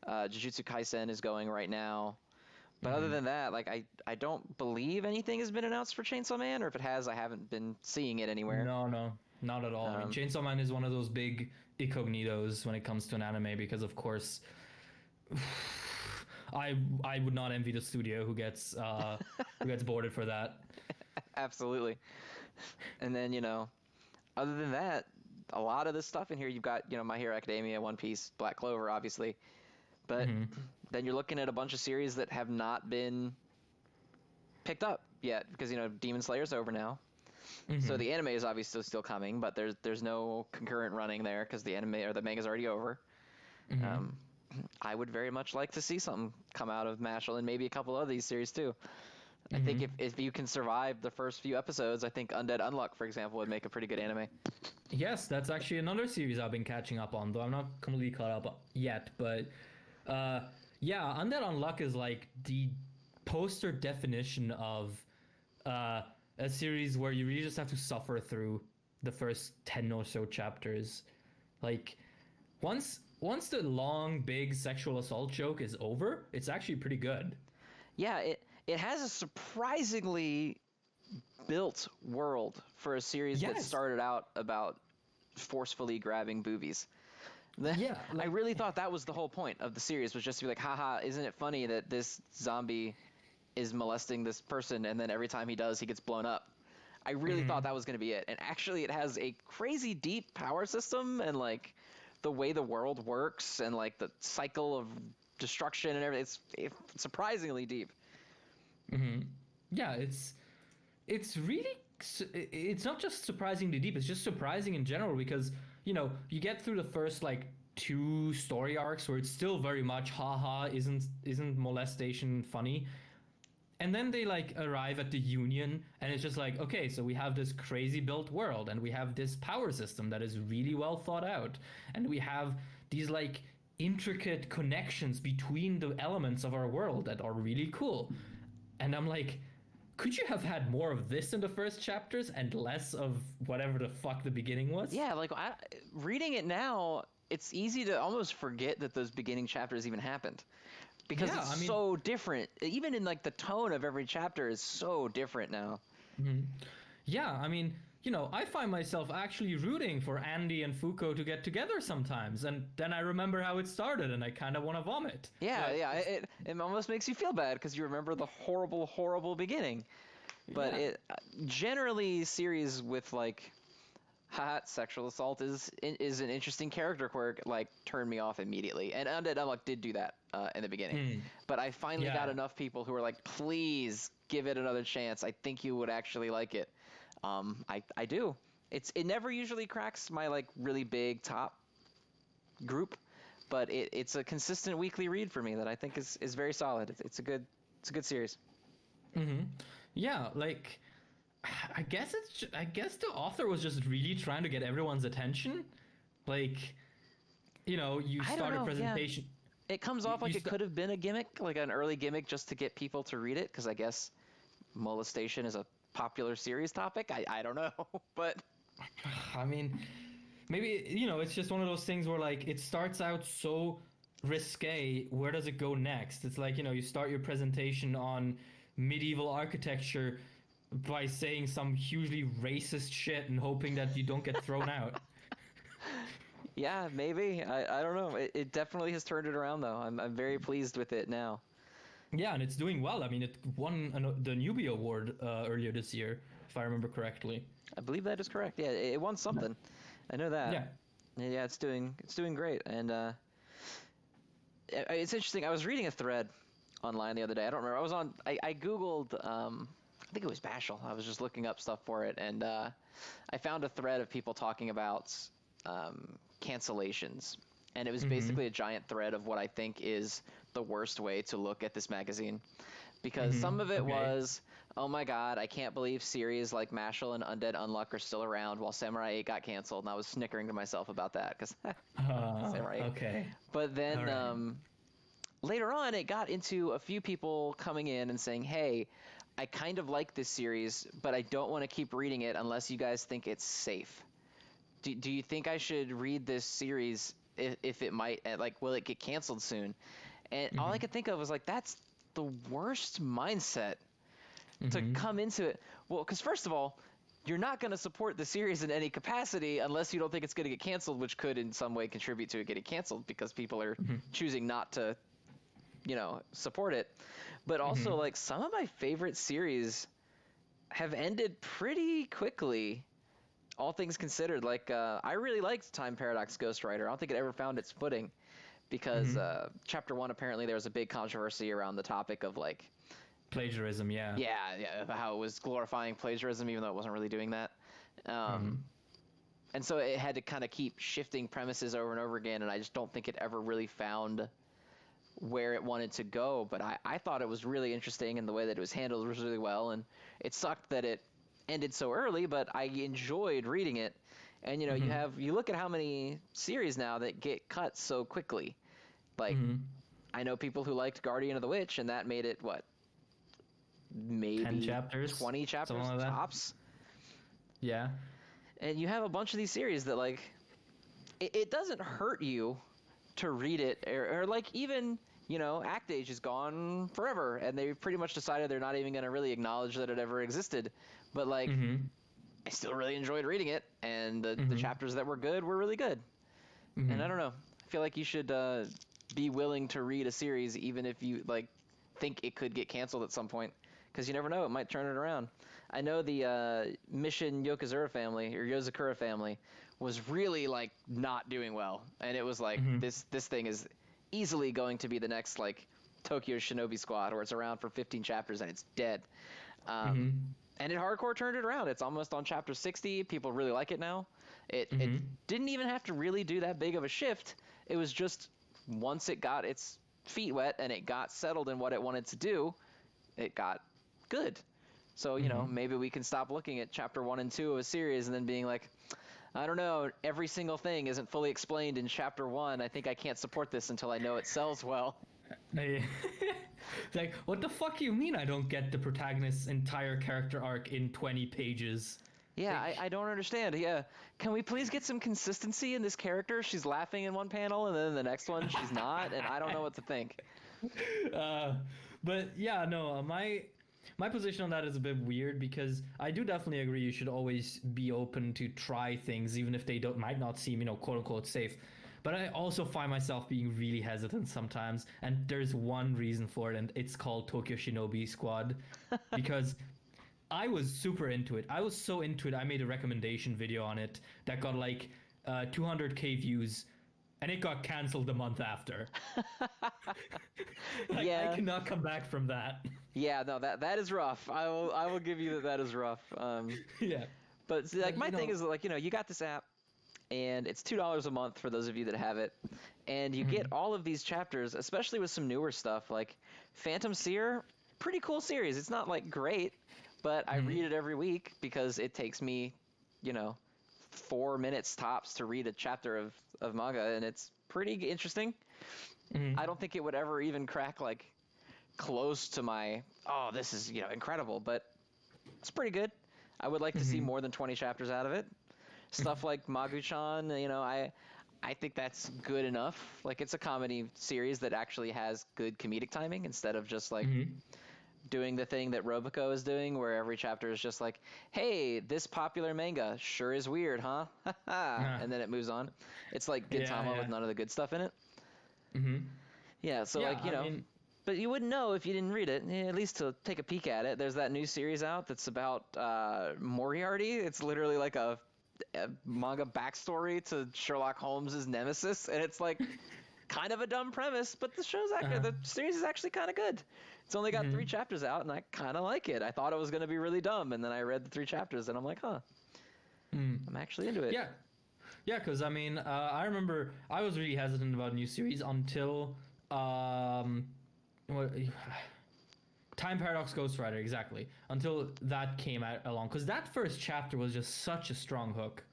Jujutsu Kaisen is going right now. But other than that, like I don't believe anything has been announced for Chainsaw Man, or if it has, I haven't been seeing it anywhere. No, not at all. I mean, Chainsaw Man is one of those big incognitos when it comes to an anime because, of course, I would not envy the studio who gets boarded for that. Absolutely. And then, other than that, a lot of this stuff in here, you've got, My Hero Academia, One Piece, Black Clover, obviously. But then you're looking at a bunch of series that have not been picked up yet because, Demon Slayer's over now. So the anime is obviously still coming, but there's no concurrent running there because the anime or the manga's already over. I would very much like to see something come out of Mashle and maybe a couple of these series too. I think if you can survive the first few episodes, I think UndeadXUnluck, for example, would make a pretty good anime. Yes, that's actually another series I've been catching up on, though I'm not completely caught up yet. But yeah, UndeadXUnluck is like the poster definition of a series where you really just have to suffer through the first 10 or so chapters. Like, once the long, big sexual assault joke is over, it's actually pretty good. Yeah, it has a surprisingly built world for a series that started out about forcefully grabbing boobies. Yeah, I really thought that was the whole point of the series, was just to be like, haha, isn't it funny that this zombie is molesting this person, and then every time he does, he gets blown up. I really thought that was going to be it. And actually, it has a crazy deep power system, and like the way the world works, and like the cycle of destruction and everything. It's surprisingly deep. Yeah, it's really, it's not just surprisingly deep, it's just surprising in general because, you get through the first like 2 story arcs where it's still very much haha, isn't molestation funny. And then they like arrive at the Union and it's just like, okay, so we have this crazy built world and we have this power system that is really well thought out, and we have these like intricate connections between the elements of our world that are really cool. And I'm like, could you have had more of this in the first chapters and less of whatever the fuck the beginning was? Yeah, like reading it now, it's easy to almost forget that those beginning chapters even happened. Because it's so different. Even in like the tone of every chapter is so different now. Yeah, I mean, I find myself actually rooting for Andy and Fuko to get together sometimes, and then I remember how it started, and I kind of want to vomit. Yeah, yeah, it almost makes you feel bad because you remember the horrible, horrible beginning. But it generally series with like, sexual assault is an interesting character quirk. Like, turned me off immediately, and UndeadXUnluck did do that in the beginning. But I finally got enough people who were like, please give it another chance. I think you would actually like it. I do. It never usually cracks my like really big top group, but it's a consistent weekly read for me that I think is very solid. It's a good series. Yeah, like I guess the author was just really trying to get everyone's attention. Like, you start a presentation. Yeah. It comes off like it could have been a gimmick, like an early gimmick just to get people to read it, because I guess molestation is a popular series topic. I don't know, but I mean, maybe it's just one of those things where like it starts out so risque. Where does it go next? It's like, you start your presentation on medieval architecture by saying some hugely racist shit and hoping that you don't get thrown out. Yeah, maybe. I don't know. It definitely has turned it around though. I'm very pleased with it now. Yeah, and it's doing well. I mean, it won the Newbie Award earlier this year, if I remember correctly. I believe that is correct. Yeah, it won something. I know that. Yeah. Yeah, it's doing great. And it's interesting. I was reading a thread online the other day. I don't remember. I Googled, I think it was Mashle. I was just looking up stuff for it, and I found a thread of people talking about cancellations. And it was basically a giant thread of what I think is the worst way to look at this magazine. Because some of it was, oh my god, I can't believe series like Mashle and UndeadXUnluck are still around while Samurai 8 got canceled. And I was snickering to myself about that because Samurai 8. Okay. But then Right. later on, it got into a few people coming in and saying, hey, I kind of like this series, but I don't want to keep reading it unless you guys think it's safe. Do you think I should read this series if it might, like, will it get canceled soon? And all I could think of was, like, that's the worst mindset to come into it. Well, because first of all, you're not going to support the series in any capacity unless you don't think it's going to get canceled, which could in some way contribute to it getting canceled because people are choosing not to, support it. But also, like, some of my favorite series have ended pretty quickly, all things considered. Like, I really liked Time Paradox Ghost Rider. I don't think it ever found its footing because Chapter 1, apparently there was a big controversy around the topic of, like, Plagiarism, yeah. yeah, how it was glorifying plagiarism even though it wasn't really doing that. And so it had to kind of keep shifting premises over and over again, and I just don't think it ever really found where it wanted to go. But I thought it was really interesting, and the way that it was handled was really well, and it sucked that it ended so early, but I enjoyed reading it. And you look at how many series now that get cut so quickly. Like, I know people who liked Guardian of the Witch, and that made it maybe 10 chapters, 20 chapters like tops. Yeah. And you have a bunch of these series that, like, it doesn't hurt you to read it, or like, even Act Age is gone forever, and they've pretty much decided they're not even going to really acknowledge that it ever existed. But, like, I still really enjoyed reading it, and the chapters that were good were really good. And I don't know, I feel like you should be willing to read a series even if you, like, think it could get canceled at some point, because you never know, it might turn it around. I know the Mission Yozakura family was really, like, not doing well, and it was like, this thing is easily going to be the next, like, Tokyo Shinobi Squad, where it's around for 15 chapters and it's dead. And it hardcore turned it around. It's almost on chapter 60. People really like it now. It didn't even have to really do that big of a shift. It was just, once it got its feet wet and it got settled in what it wanted to do, it got good. So, maybe we can stop looking at chapter 1 and 2 of a series and then being like, I don't know, every single thing isn't fully explained in chapter 1. I think I can't support this until I know it sells well. Like, what the fuck you mean I don't get the protagonist's entire character arc in 20 pages? Yeah, I don't understand. Yeah, can we please get some consistency in this character? She's laughing in one panel, and then in the next one she's not, and I don't know what to think. But yeah, no, my position on that is a bit weird, because I do definitely agree you should always be open to try things, even if they might not seem, quote unquote safe. But I also find myself being really hesitant sometimes, and there's one reason for it, and it's called Tokyo Shinobi Squad, because I was super into it. I was so into it, I made a recommendation video on it that got like 200k views, and it got canceled the month after. Yeah. I cannot come back from that. Yeah, no, that is rough. I will give you that is rough. Yeah. But see, like, my thing is, like, you got this app, and it's $2 a month for those of you that have it, and you get all of these chapters, especially with some newer stuff like Phantom Seer. Pretty cool series. It's not, like, great, but I read it every week because it takes me 4 minutes tops to read a chapter of manga, and it's pretty interesting. I don't think it would ever even crack, like, close to my, oh, this is incredible, but it's pretty good. I would like to see more than 20 chapters out of it. Stuff like Magu-chan, I think that's good enough. Like, it's a comedy series that actually has good comedic timing instead of just, like, doing the thing that Roboco is doing, where every chapter is just like, hey, this popular manga sure is weird, huh? And then it moves on. It's like Gintama with none of the good stuff in it. Yeah, so, like, but you wouldn't know if you didn't read it, at least to take a peek at it. There's that new series out that's about Moriarty. It's literally like a manga backstory to Sherlock Holmes' nemesis, and it's like kind of a dumb premise, but the series is actually kind of good. It's only got 3 chapters out, and I kind of like it. I thought it was going to be really dumb, and then I read the 3 chapters, and I'm like, I'm actually into it. Yeah, because I mean, I remember I was really hesitant about a new series until what, Time Paradox Ghost Rider, exactly. Until that came out along, because that first chapter was just such a strong hook.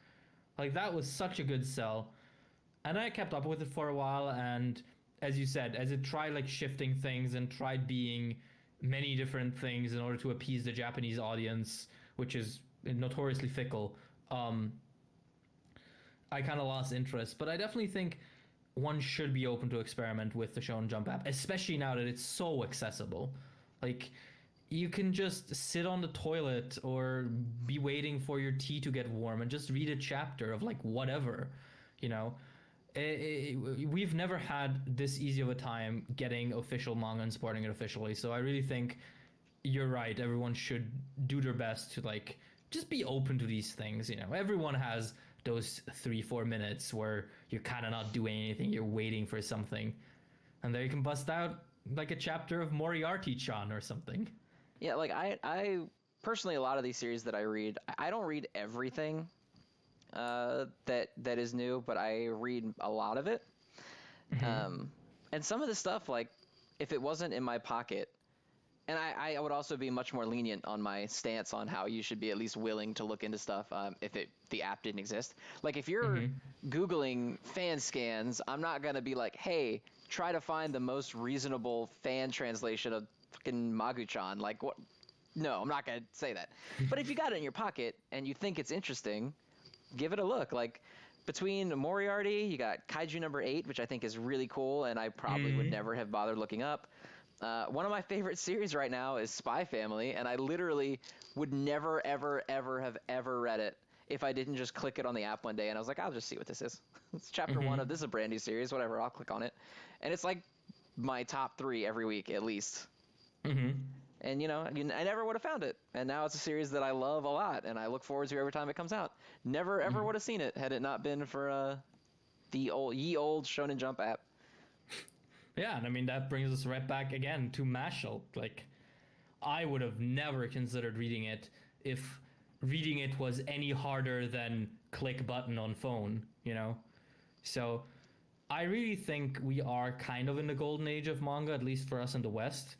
Like, that was such a good sell. And I kept up with it for a while, and as you said, as it tried like shifting things and tried being many different things in order to appease the Japanese audience, which is notoriously fickle, I kind of lost interest. But I definitely think one should be open to experiment with the Shonen Jump app, especially now that it's so accessible. Like, you can just sit on the toilet or be waiting for your tea to get warm and just read a chapter of like whatever, you know. We've never had this easy of a time getting official manga and supporting it officially, so I really think you're right. Everyone should do their best to like just be open to these things, you know. Everyone has those 3-4 minutes where you're kind of not doing anything, you're waiting for something, and there you can bust out like a chapter of Moriarty-chan or something. Yeah, like I personally, a lot of these series that I read, I don't read everything that is new, but I read a lot of it. And some of the stuff, like, if it wasn't in my pocket, and I would also be much more lenient on my stance on how you should be at least willing to look into stuff if the app didn't exist. Like, if you're Googling fan scans, I'm not going to be like, hey, try to find the most reasonable fan translation of fucking Magu-chan. Like, what? No, I'm not going to say that. But if you got it in your pocket and you think it's interesting, give it a look. Like, between Moriarty, you got Kaiju number 8, which I think is really cool, and I probably would never have bothered looking up. One of my favorite series right now is Spy Family, and I literally would never, ever, ever have ever read it if I didn't just click it on the app one day, and I was like, I'll just see what this is. It's chapter 1 of this is a brand new series, whatever, I'll click on it. And it's like my top 3 every week, at least. And, you know, I never would have found it. And now it's a series that I love a lot, and I look forward to every time it comes out. Never, ever would have seen it had it not been for the old Shonen Jump app. Yeah, and I mean, that brings us right back again to Mashle. Like, I would have never considered reading it if reading it was any harder than click button on phone, you know? So I really think we are kind of in the golden age of manga, at least for us in the West.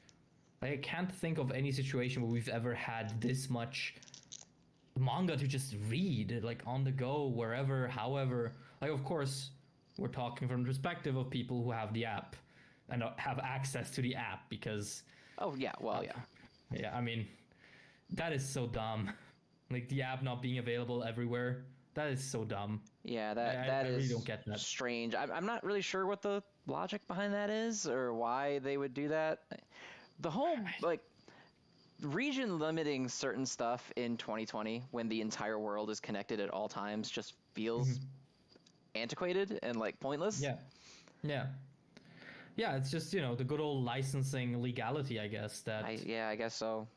Like, I can't think of any situation where we've ever had this much manga to just read, like, on the go, wherever, however. Like, of course, we're talking from the perspective of people who have the app and have access to the app, because... Oh, yeah, well, yeah. Yeah, I mean, that is so dumb. Like, the app not being available everywhere, that is so dumb. Yeah, I really is don't get that. Strange. I'm not really sure what the logic behind that is or why they would do that. The whole, like, region limiting certain stuff in 2020 when the entire world is connected at all times just feels antiquated and, like, pointless. Yeah, it's just, you know, the good old licensing legality, I guess, that... I guess so.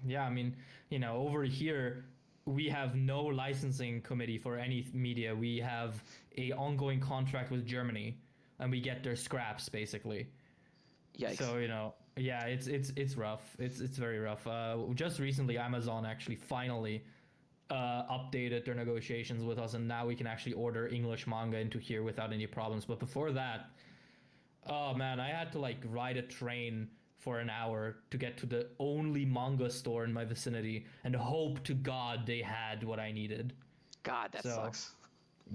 Yeah, I mean, you know, over here, we have no licensing committee for any media. We have a ongoing contract with Germany, and we get their scraps, basically. Yikes. So, you know, yeah, it's rough. It's very rough. Just recently, Amazon actually finally updated their negotiations with us, and now we can actually order English manga into here without any problems. But before that, oh man, I had to like ride a train for an hour to get to the only manga store in my vicinity and hope to God they had what I needed. God, that sucks.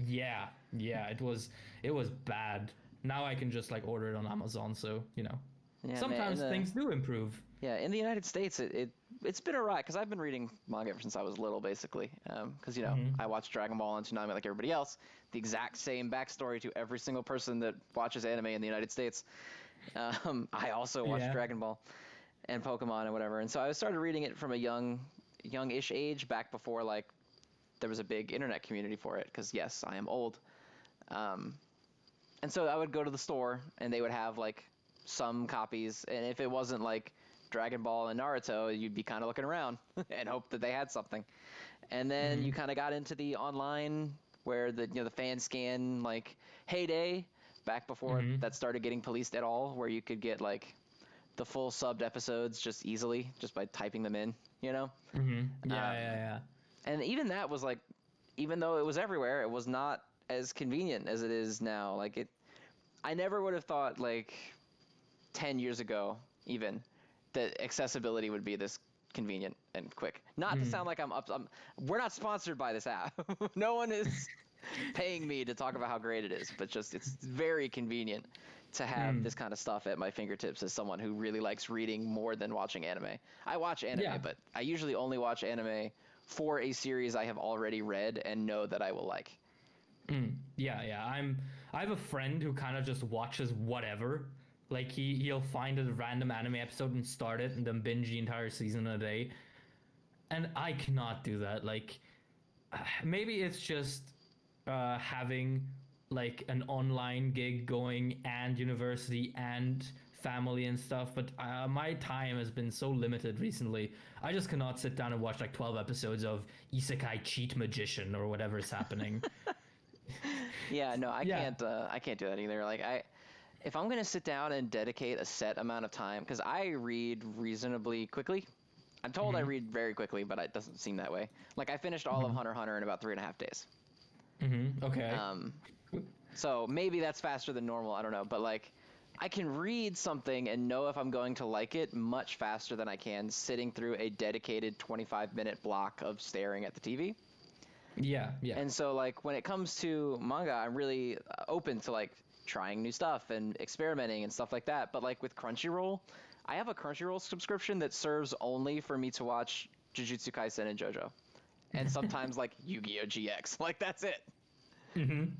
Yeah, it was bad. Now I can just like order it on Amazon, so, you know. Yeah, sometimes things do improve. Yeah, in the United States, it's been a ride, because I've been reading manga ever since I was little, basically. Because, you know, I watched Dragon Ball and Tsunami like everybody else. The exact same backstory to every single person that watches anime in the United States. I also watched Dragon Ball and Pokemon and whatever. And so I started reading it from a youngish age, back before, like, there was a big internet community for it. Because, yes, I am old. And so I would go to the store, and they would have, like, some copies, and if it wasn't like Dragon Ball and Naruto, you'd be kind of looking around and hope that they had something. And then you kind of got into the online where the fan scan like heyday, back before that started getting policed at all, where you could get like the full subbed episodes just easily, just by typing them in, you know? Yeah. And even that was like, even though it was everywhere, it was not as convenient as it is now. Like I never would have thought like 10 years ago even that accessibility would be this convenient and quick. Not to sound like we're not sponsored by this app. No one is paying me to talk about how great it is, but just it's very convenient to have this kind of stuff at my fingertips as someone who really likes reading more than watching anime. I watch anime, but I usually only watch anime for a series I have already read and know that I will like. Yeah. I have a friend who kind of just watches whatever. Like he'll find a random anime episode and start it and then binge the entire season in a day. And I cannot do that. Like maybe it's just having like an online gig going and university and family and stuff, but my time has been so limited recently. I just cannot sit down and watch like 12 episodes of Isekai Cheat Magician or whatever is happening. Yeah, no, I can't do that either. Like if I'm going to sit down and dedicate a set amount of time, because I read reasonably quickly. I'm told I read very quickly, but it doesn't seem that way. Like I finished all of Hunter x Hunter in about 3.5 days. Okay. So maybe that's faster than normal. I don't know. But like I can read something and know if I'm going to like it much faster than I can sitting through a dedicated 25-minute block of staring at the TV. Yeah. And so like when it comes to manga, I'm really open to like trying new stuff and experimenting and stuff like that. But like with Crunchyroll, I have a Crunchyroll subscription that serves only for me to watch Jujutsu Kaisen and JoJo, and sometimes like Yu-Gi-Oh! GX. Like that's it.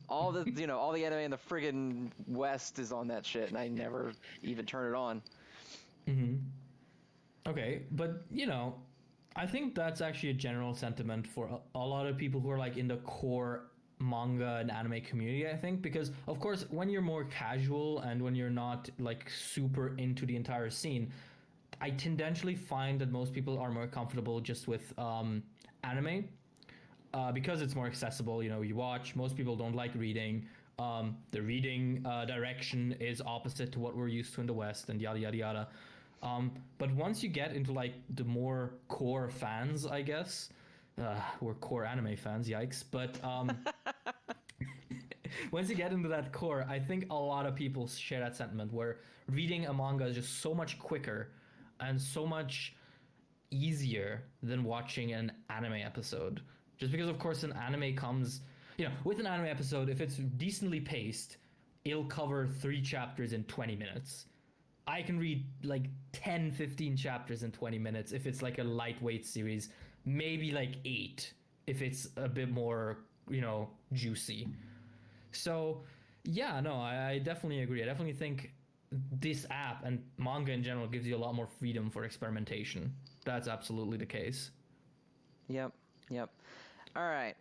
All the anime in the friggin' West is on that shit, and I never even turn it on. Okay, but I think that's actually a general sentiment for a lot of people who are like in the core manga and anime community, I think, because of course when you're more casual and when you're not like super into the entire scene, I tendentially find that most people are more comfortable just with anime because it's more accessible. You watch. Most people don't like reading. The reading direction is opposite to what we're used to in the West, and yada yada yada. But once you get into like the more core fans, I guess, we're core anime fans, yikes. But once you get into that core, I think a lot of people share that sentiment where reading a manga is just so much quicker and so much easier than watching an anime episode. Just because, of course, an anime comes, with an anime episode, if it's decently paced, it'll cover 3 chapters in 20 minutes. I can read like 10, 15 chapters in 20 minutes if it's like a lightweight series. Maybe like 8 if it's a bit more, juicy. So, yeah, no, I definitely agree. I definitely think this app and manga in general gives you a lot more freedom for experimentation. That's absolutely the case. Yep. All right.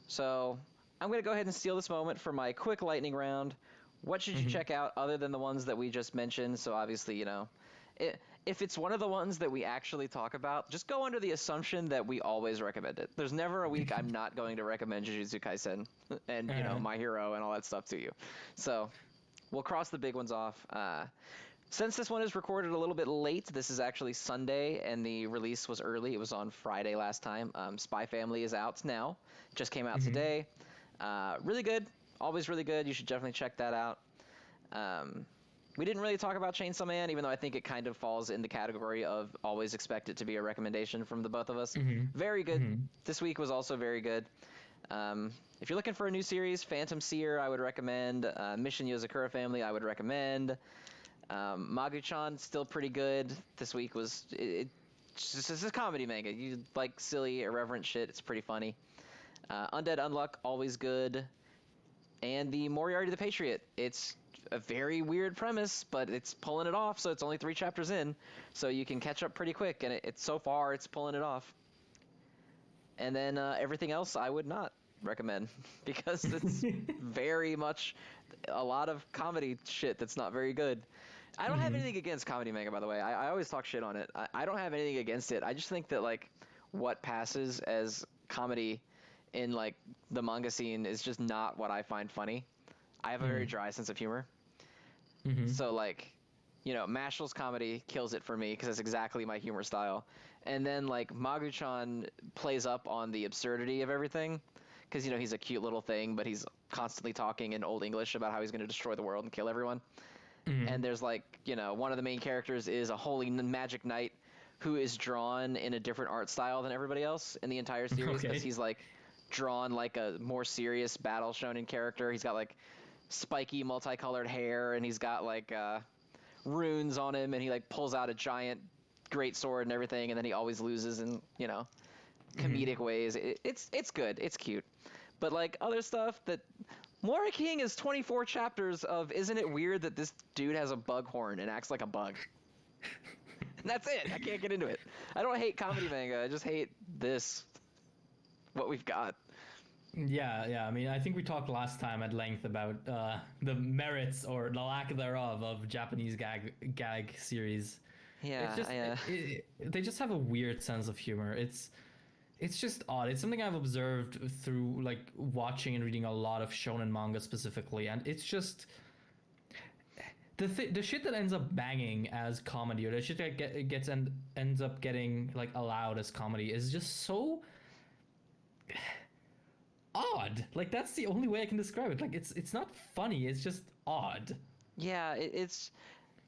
So, I'm going to go ahead and steal this moment for my quick lightning round. What should you check out other than the ones that we just mentioned? So obviously, if it's one of the ones that we actually talk about, just go under the assumption that we always recommend it. There's never a week I'm not going to recommend Jujutsu Kaisen and, My Hero and all that stuff to you. So we'll cross the big ones off. Since this one is recorded a little bit late, this is actually Sunday, and the release was early. It was on Friday last time. Spy Family is out now. Just came out today. Really good. Always really good. You should definitely check that out. We didn't really talk about Chainsaw Man, even though I think it kind of falls in the category of always expect it to be a recommendation from the both of us. Very good. This week was also very good. If you're looking for a new series, Phantom Seer, I would recommend. Mission Yozakura Family, I would recommend. Magu-chan, still pretty good. This week was... It's a comedy manga. You like silly, irreverent shit. It's pretty funny. UndeadXUnluck, always good. And the Moriarty the Patriot. It's a very weird premise, but it's pulling it off, so it's only 3 chapters in. So you can catch up pretty quick, and it's so far, it's pulling it off. And then everything else I would not recommend, because it's very much a lot of comedy shit that's not very good. I don't have anything against comedy manga, by the way. I always talk shit on it. I don't have anything against it. I just think that, like, what passes as comedy in like the manga scene is just not what I find funny. I have a very dry sense of humor. So like, you know, Mashle's comedy kills it for me because that's exactly my humor style. And then like Magu-chan plays up on the absurdity of everything because, you know, he's a cute little thing, but he's constantly talking in Old English about how he's going to destroy the world and kill everyone. And there's like, you know, one of the main characters is a holy magic knight who is drawn in a different art style than everybody else in the entire series because he's like drawn like a more serious battle shonen character. He's got like spiky multicolored hair and he's got like runes on him and he like pulls out a giant great sword and everything and then he always loses in, you know, comedic ways. It's good. It's cute. But like other stuff that Mora King is 24 chapters of isn't it weird that this dude has a bug horn and acts like a bug? And that's it. I can't get into it. I don't hate comedy manga. I just hate this. What we've got. Yeah. I mean, I think we talked last time at length about the merits or the lack thereof of Japanese gag series. Yeah, they just have a weird sense of humor. It's just odd. It's something I've observed through like watching and reading a lot of shonen manga specifically, and it's just the shit that ends up banging as comedy, or the shit that ends up getting like allowed as comedy, is just so odd. Like that's the only way I can describe it. Like it's not funny. It's just odd. Yeah, it's.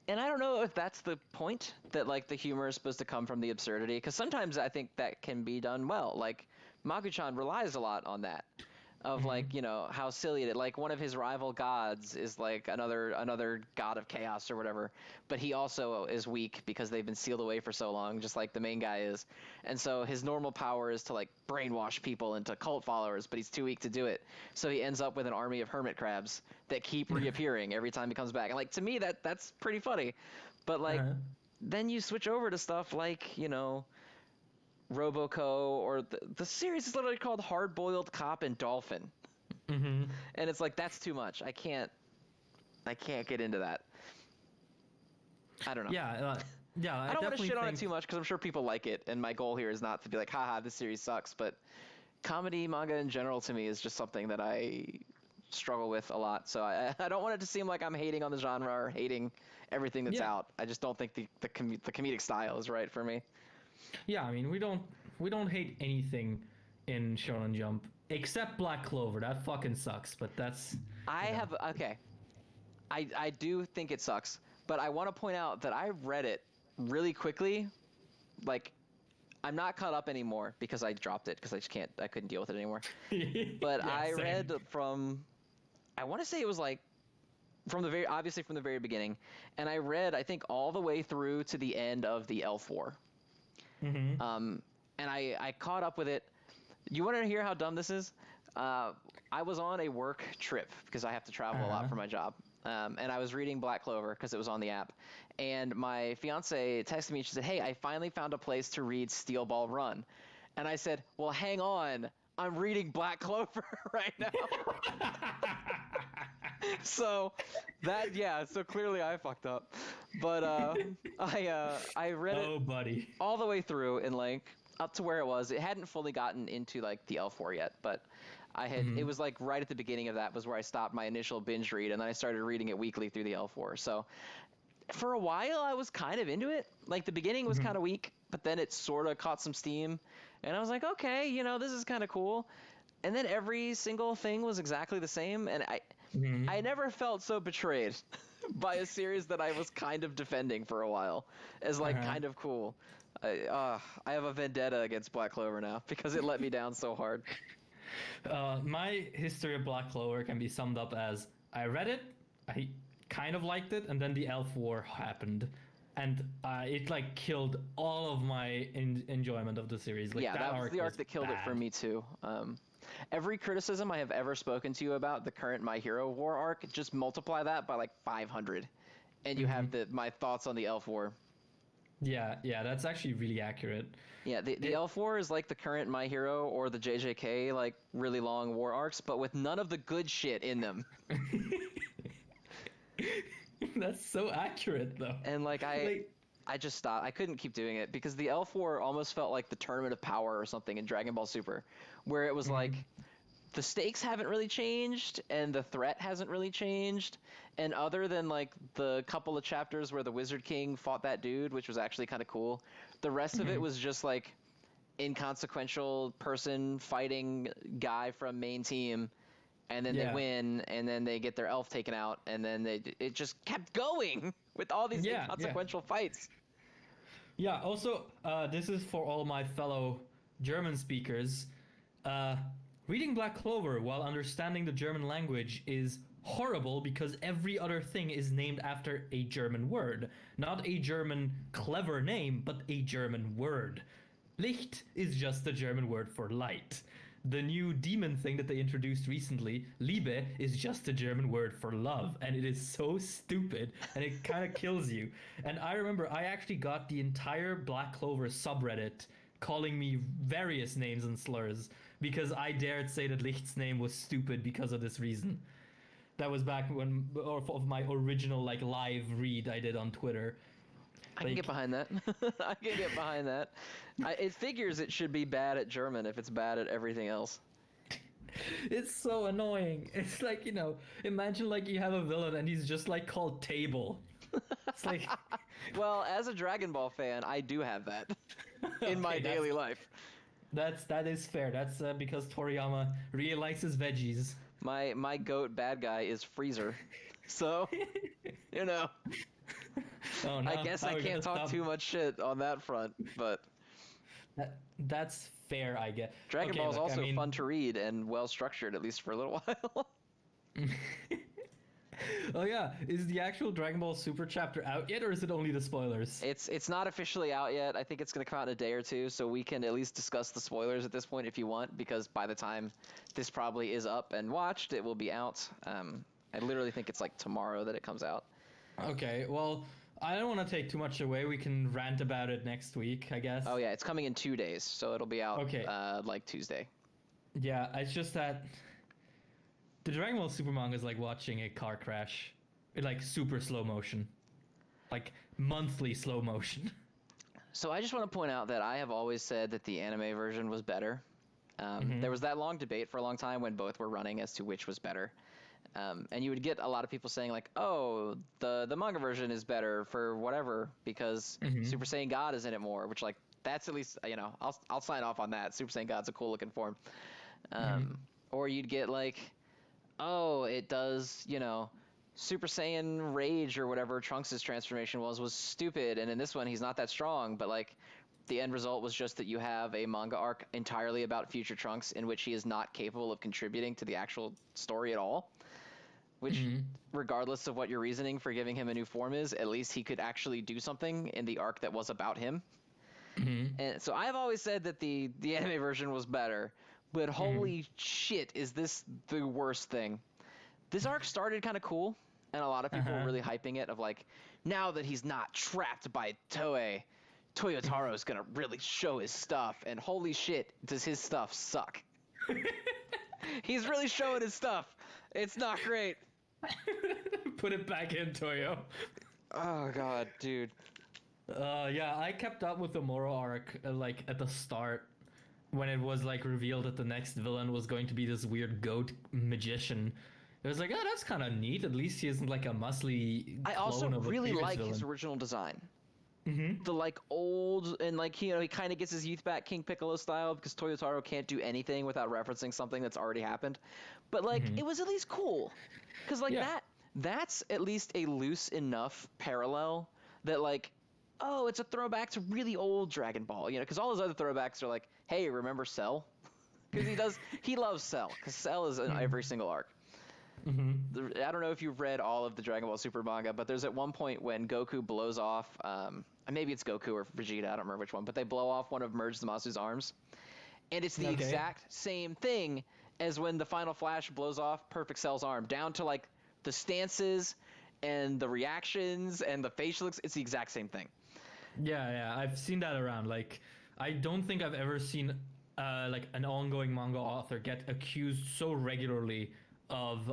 And I don't know if that's the point, that like the humor is supposed to come from the absurdity, because sometimes I think that can be done well. Like Magu-chan relies a lot on that, of like, you know, how silly it is. Like one of his rival gods is like another god of chaos or whatever, but he also is weak because they've been sealed away for so long, just like the main guy is. And so his normal power is to like brainwash people into cult followers, but he's too weak to do it. So he ends up with an army of hermit crabs that keep reappearing every time he comes back. And like to me that's pretty funny. But like then you switch over to stuff like, you know, Roboco, or the series is literally called Hard Boiled Cop and Dolphin. And it's like that's too much. I can't get into that. I don't know. I don't want to shit on it too much because I'm sure people like it, and my goal here is not to be like, haha, this series sucks. But comedy manga in general to me is just something that I struggle with a lot. So I don't want it to seem like I'm hating on the genre or hating everything that's out. I just don't think the comedic style is right for me. Yeah, I mean, we don't hate anything in Shonen Jump except Black Clover. That fucking sucks, but that's... I do think it sucks, but I want to point out that I read it really quickly. Like, I'm not caught up anymore because I dropped it because I couldn't deal with it anymore. But I read from, I want to say it was like from the very beginning, and I read, I think, all the way through to the end of the L4. And I caught up with it. You want to hear how dumb this is? I was on a work trip because I have to travel a lot for my job. And I was reading Black Clover because it was on the app. And my fiance texted me. She said, "Hey, I finally found a place to read Steel Ball Run." And I said, "Well, hang on. I'm reading Black Clover right now." So clearly I fucked up. But I read it all the way through and like up to where it was. It hadn't fully gotten into like the L4 yet, but I had it was like right at the beginning of that was where I stopped my initial binge read, and then I started reading it weekly through the L4. So for a while I was kind of into it. Like the beginning was kind of weak, but then it sort of caught some steam, and I was like, okay, you know, this is kind of cool. And then every single thing was exactly the same, and I never felt so betrayed by a series that I was kind of defending for a while as like kind of cool. I have a vendetta against Black Clover now because it let me down so hard. My history of Black Clover can be summed up as I read it, I kind of liked it, and then the L4 happened, and it like killed all of my enjoyment of the series. Like, that was the arc that killed it for me too. Every criticism I have ever spoken to you about the current My Hero War arc, just multiply that by like 500, and you have my thoughts on the L4. Yeah, that's actually really accurate. Yeah, the L4 is like the current My Hero or the JJK, like really long war arcs, but with none of the good shit in them. That's so accurate, though. And like I just stopped. I couldn't keep doing it because the L4 almost felt like the Tournament of Power or something in Dragon Ball Super, where it was like the stakes haven't really changed and the threat hasn't really changed. And other than like the couple of chapters where the Wizard King fought that dude, which was actually kind of cool, the rest of it was just like inconsequential person fighting guy from main team, and then they win, and then they get their elf taken out, and then it just kept going with all these inconsequential fights. Yeah, also, this is for all my fellow German speakers. Reading Black Clover while understanding the German language is horrible because every other thing is named after a German word. Not a German clever name, but a German word. Licht is just the German word for light. The new demon thing that they introduced recently, Liebe, is just a German word for love, and it is so stupid, and it kind of kills you. And I remember I actually got the entire Black Clover subreddit calling me various names and slurs because I dared say that Licht's name was stupid because of this reason. That was back when of my original like live read I did on Twitter. I can get behind that. I can get behind that. It figures it should be bad at German if it's bad at everything else. It's so annoying. It's like, you know, imagine like you have a villain and he's just like called Table. It's like... Well, as a Dragon Ball fan, I do have that in my daily life. That is fair. That's because Toriyama really likes his veggies. My goat bad guy is Freezer. So, you know... Oh, no. I guess I can't talk too much shit on that front, but that's fair, I guess. Dragon Ball is also fun to read and well structured, at least for a little while. Oh yeah, is the actual Dragon Ball Super chapter out yet, or is it only the spoilers? It's not officially out yet. I think it's going to come out in a day or two, so we can at least discuss the spoilers at this point if you want, because by the time this probably is up and watched, it will be out. I literally think it's like tomorrow that it comes out. Okay, well, I don't want to take too much away. We can rant about it next week, I guess. Oh yeah, it's coming in 2 days, so it'll be out like Tuesday. Yeah, it's just that the Dragon Ball Super manga is like watching a car crash in like super slow motion, like monthly slow motion. So I just want to point out that I have always said that the anime version was better. There was that long debate for a long time when both were running as to which was better. And you would get a lot of people saying like, oh, the manga version is better for whatever because Super Saiyan God is in it more, which like that's at least, you know, I'll sign off on that. Super Saiyan God's a cool looking form. Or you'd get like, oh, it does, you know, Super Saiyan Rage or whatever Trunks' transformation was stupid, and in this one he's not that strong, but like the end result was just that you have a manga arc entirely about future Trunks in which he is not capable of contributing to the actual story at all. Which, regardless of what your reasoning for giving him a new form is, at least he could actually do something in the arc that was about him. And so I've always said that the anime version was better, but holy shit, is this the worst thing. This arc started kind of cool, and a lot of people were really hyping it of like, now that he's not trapped by Toei, Toyotaro's gonna really show his stuff, and holy shit, does his stuff suck. He's really showing his stuff. It's not great. Put it back in, Toyo. Oh god, dude. Yeah, I kept up with the Moro arc like at the start when it was like revealed that the next villain was going to be this weird goat magician. It was like, oh, that's kind of neat. At least he isn't like a muscly clone. I also of really like villain. his original design. The like old and like, you know, he kind of gets his youth back King Piccolo style because Toyotaro can't do anything without referencing something that's already happened. But like it was at least cool because like that's at least a loose enough parallel that like, oh, it's a throwback to really old Dragon Ball, you know, because all those other throwbacks are like, hey, remember Cell? Because he loves Cell because Cell is in every single arc. I don't know if you've read all of the Dragon Ball Super manga, but there's at one point when Goku blows off, maybe it's Goku or Vegeta, I don't remember which one, but they blow off one of Merge Zamasu's arms. And it's the exact same thing as when the Final Flash blows off Perfect Cell's arm, down to like the stances and the reactions and the facial it's the exact same thing. Yeah, I've seen that around. Like, I don't think I've ever seen like an ongoing manga author get accused so regularly of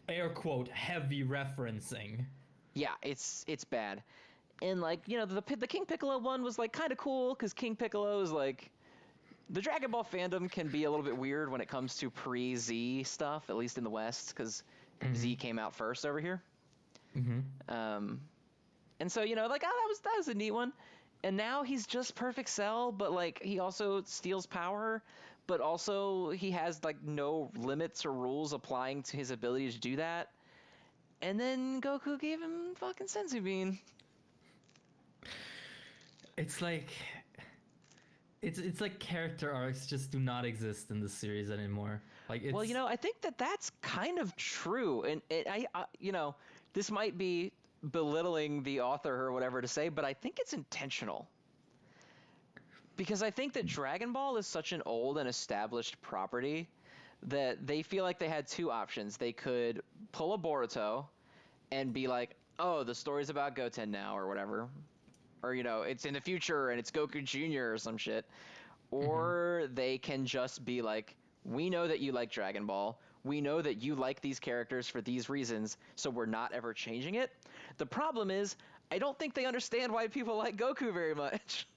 air quote heavy referencing. Yeah, it's bad. And like, you know, the King Piccolo one was like kind of cool because King Piccolo is like The Dragon Ball fandom can be a little bit weird when it comes to pre-Z stuff, at least in the West, because Z came out first over here. And so, like, oh, that was a neat one. And now he's just Perfect Cell, but like he also steals power, but also he has like no limits or rules applying to his ability to do that. And then Goku gave him fucking Senzu Bean. It's like it's like character arcs just do not exist in the series anymore. Like, it's... Well, I think that's kind of true, and this might be belittling the author or whatever to say, but I think it's intentional. Because I think that Dragon Ball is such an old and established property that they feel like they had two options. They could pull a Boruto and be like, oh, the story's about Goten now or whatever. Or, it's in the future and it's Goku Jr. or some shit. Or they can just be like, we know that you like Dragon Ball. We know that you like these characters for these reasons, so we're not ever changing it. The problem is, I don't think they understand why people like Goku very much.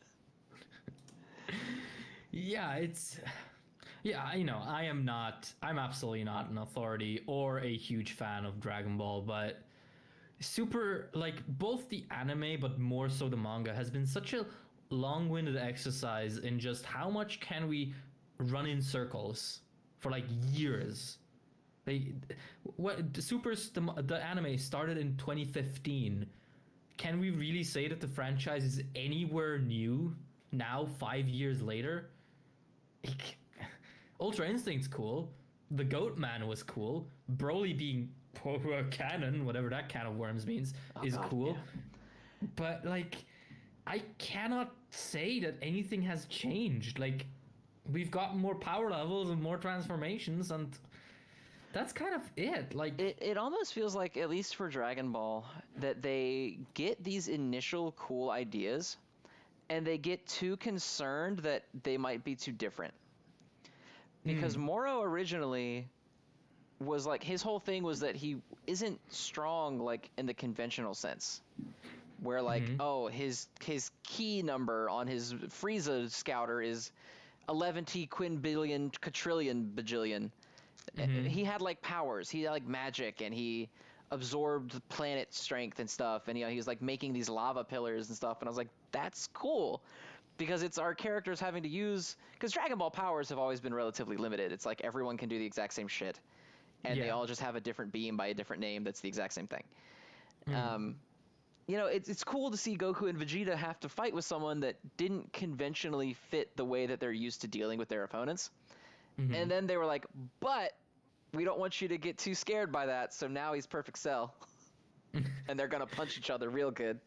I'm absolutely not an authority or a huge fan of Dragon Ball, but both the anime, but more so the manga, has been such a long-winded exercise in just how much can we run in circles for like years. The anime started in 2015. Can we really say that the franchise is anywhere new now, 5 years later? Ultra Instinct's cool. The Goat Man was cool. Broly being canon, whatever that can of worms means, is cool. Yeah. But I cannot say that anything has changed. We've gotten more power levels and more transformations, and that's kind of it. It almost feels like, at least for Dragon Ball, that they get these initial cool ideas and they get too concerned that they might be too different. Because Moro originally was his whole thing was that he isn't strong in the conventional sense. Where his key number on his Frieza scouter is 11t quinbillion quadrillion bajillion. He had powers. He had magic, and he absorbed planet strength and stuff. And he was making these lava pillars and stuff. And I was like, that's cool, because it's our characters having to use, because Dragon Ball powers have always been relatively limited. It's everyone can do the exact same shit, and they all just have a different beam by a different name that's the exact same thing. It's cool to see Goku and Vegeta have to fight with someone that didn't conventionally fit the way that they're used to dealing with their opponents. And then they were like, but we don't want you to get too scared by that, so now he's Perfect Cell. And they're going to punch each other real good.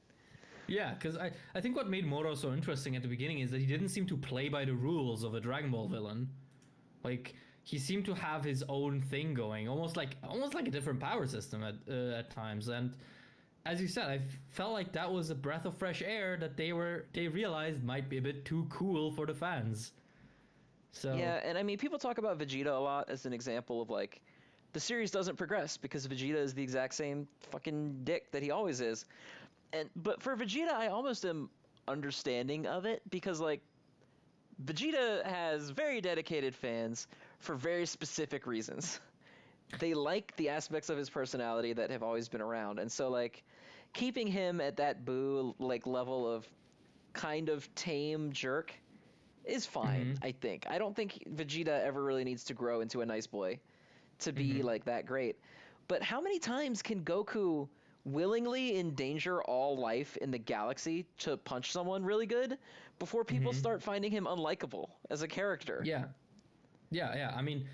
Yeah, because I think what made Moro so interesting at the beginning is that he didn't seem to play by the rules of a Dragon Ball villain. He seemed to have his own thing going, almost like a different power system at times. And as you said, I felt like that was a breath of fresh air that they realized might be a bit too cool for the fans. So yeah, and I mean, people talk about Vegeta a lot as an example of the series doesn't progress because Vegeta is the exact same fucking dick that he always is. But for Vegeta, I almost am understanding of it, because Vegeta has very dedicated fans for very specific reasons. They like the aspects of his personality that have always been around, and so keeping him at that Boo level of kind of tame jerk is fine. I think. I don't think Vegeta ever really needs to grow into a nice boy to be that great. But how many times can Goku willingly endanger all life in the galaxy to punch someone really good before people start finding him unlikable as a character? Yeah. I mean,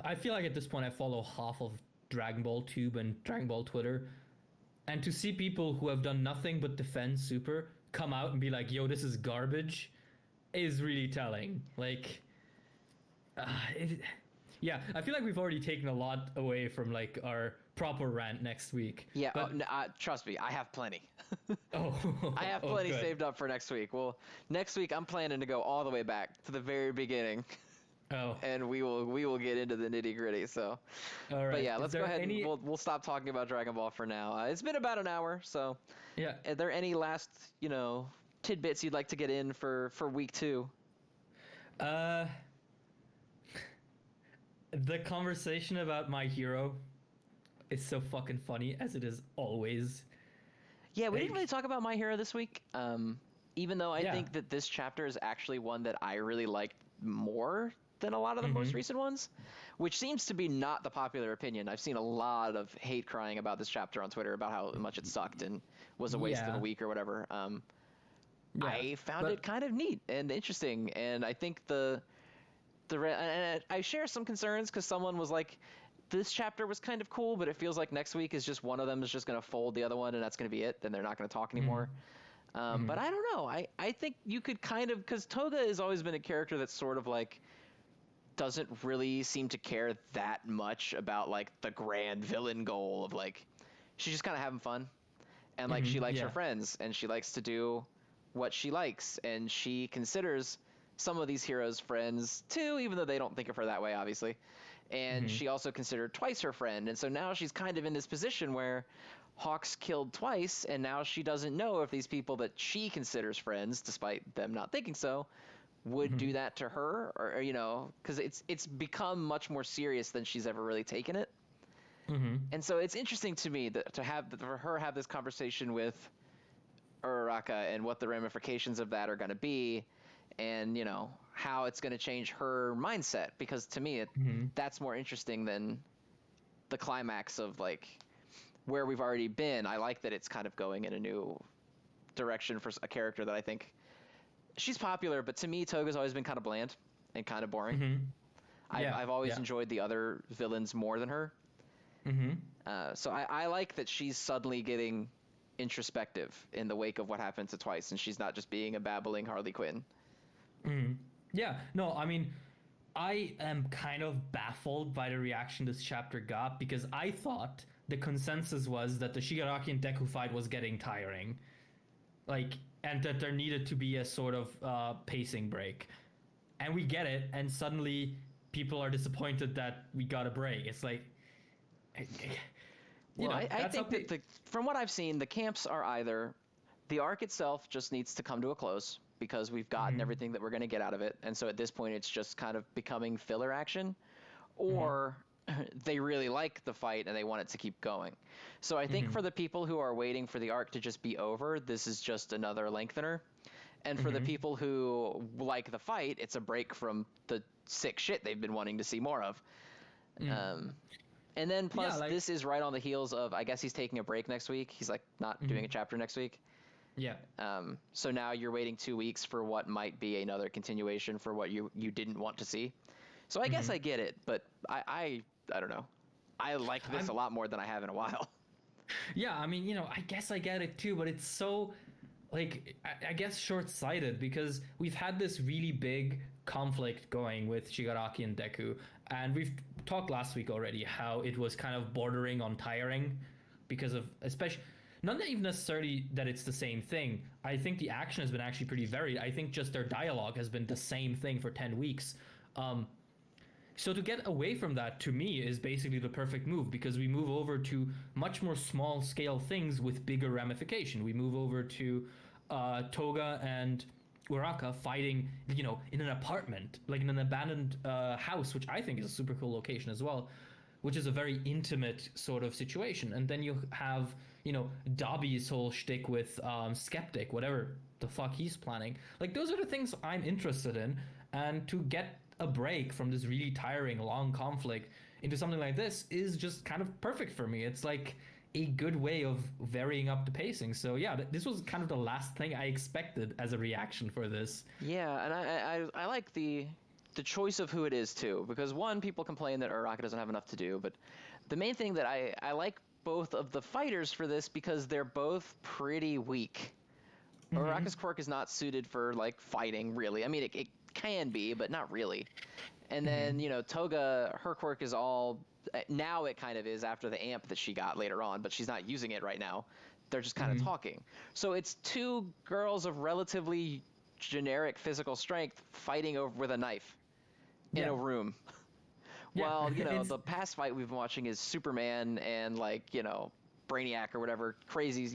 I feel like at this point I follow half of Dragon Ball Tube and Dragon Ball Twitter, and to see people who have done nothing but defend Super come out and be like, yo, this is garbage, is really telling. Yeah, I feel like we've already taken a lot away from our proper rant next week. Yeah, but... trust me, I have plenty. Oh, I have plenty saved up for next week. Well, next week I'm planning to go all the way back to the very beginning. Oh. And we will get into the nitty gritty. So, all right. But yeah, let's go ahead and we'll stop talking about Dragon Ball for now. It's been about an hour, so yeah. Are there any last tidbits you'd like to get in for week 2? Uh, the conversation about my hero is so fucking funny, as it is always. Yeah, we didn't really Like, talk about My Hero this week. Even though I yeah. think that this chapter is actually one that I really liked more than a lot of the most Mm-hmm. recent ones, which seems to be not the popular opinion. I've seen a lot of hate crying about this chapter on Twitter about how much it sucked and was a waste of a Yeah. week or whatever. Yeah. I found it But kind of neat and interesting, and I think and I share some concerns because someone was like, this chapter was kind of cool, but it feels like next week is just one of them is just going to fold the other one, and that's going to be it. Then they're not going to talk mm-hmm. anymore. Mm-hmm. But I don't know. I think you could kind of, because Toga has always been a character that's sort of like doesn't really seem to care that much about like the grand villain goal of like she's just kind of having fun, and like Mm-hmm. she likes her Yeah. friends and she likes to do what she likes, and she considers some of these heroes friends too, even though they don't think of her that way, obviously. And Mm-hmm. she also considered Twice her friend, and so now she's kind of in this position where Hawks killed Twice, and now she doesn't know if these people that she considers friends, despite them not thinking so, would Mm-hmm. do that to her, or because it's become much more serious than she's ever really taken it. Mm-hmm. And so it's interesting to me that for her have this conversation with Uraraka and what the ramifications of that are going to be, and how it's going to change her mindset. Because to me, Mm-hmm. that's more interesting than the climax of like where we've already been. I like that it's kind of going in a new direction for a character that I think she's popular, but to me, Toga's always been kind of bland and kind of boring. Mm-hmm. I've Yeah. I've always Yeah. enjoyed the other villains more than her. Mm-hmm. So I like that she's suddenly getting introspective in the wake of what happened to Twice, and she's not just being a babbling Harley Quinn. Mm-hmm. Yeah. No, I mean, I am kind of baffled by the reaction this chapter got because I thought the consensus was that the Shigaraki and Deku fight was getting tiring, like, and that there needed to be a sort of pacing break, and we get it, and suddenly people are disappointed that we got a break. It's like, Well, I that's how think that from what I've seen, the camps are either the arc itself just needs to come to a close because we've gotten Mhm. everything that we're going to get out of it, and so at this point it's just kind of becoming filler action, Mhm. or they really like the fight and they want it to keep going. So I think Mhm. for the people who are waiting for the arc to just be over, this is just another lengthener. And for the Mhm. people who like the fight, it's a break from the sick shit they've been wanting to see more of. Mm. Um, and then Yeah, plus, like, this is right on the heels of, I guess he's taking a break next week. He's like not doing a chapter next week. yeah. So now you're waiting 2 weeks for what might be another continuation for what you didn't want to see. So I guess Mhm. I get it, but I don't know. I like this a lot more than I have in a while. Yeah, I mean, I guess I get it too, but it's so, like, I guess short-sighted because we've had this really big conflict going with Shigaraki and Deku, and we've talked last week already how it was kind of bordering on tiring because of, especially, not even necessarily that it's the same thing. I think the action has been actually pretty varied. I think just their dialogue has been the same thing for 10 weeks. So to get away from that, to me, is basically the perfect move because we move over to much more small scale things with bigger ramification. We move over to Toga and Uraka fighting, in an apartment, like in an abandoned house, which I think is a super cool location as well, which is a very intimate sort of situation. And then you have, Dobby's whole shtick with Skeptic, whatever the fuck he's planning. Like, those are the things I'm interested in. And to get a break from this really tiring, long conflict into something like this is just kind of perfect for me. It's like a good way of varying up the pacing. So yeah, this was kind of the last thing I expected as a reaction for this. Yeah, and I like the choice of who it is too, because one, people complain that Uraraka doesn't have enough to do, but the main thing that I like both of the fighters for this because they're both pretty weak. Uraraka's quirk is not suited for like fighting really. I mean, it can be, but not really. And then Toga, her quirk is all now it kind of is after the amp that she got later on, but she's not using it right now. They're just kind of talking. So it's two girls of relatively generic physical strength fighting over with a knife in a room. Yeah. While, It's- the past fight we've been watching is Superman and like, Brainiac or whatever crazies,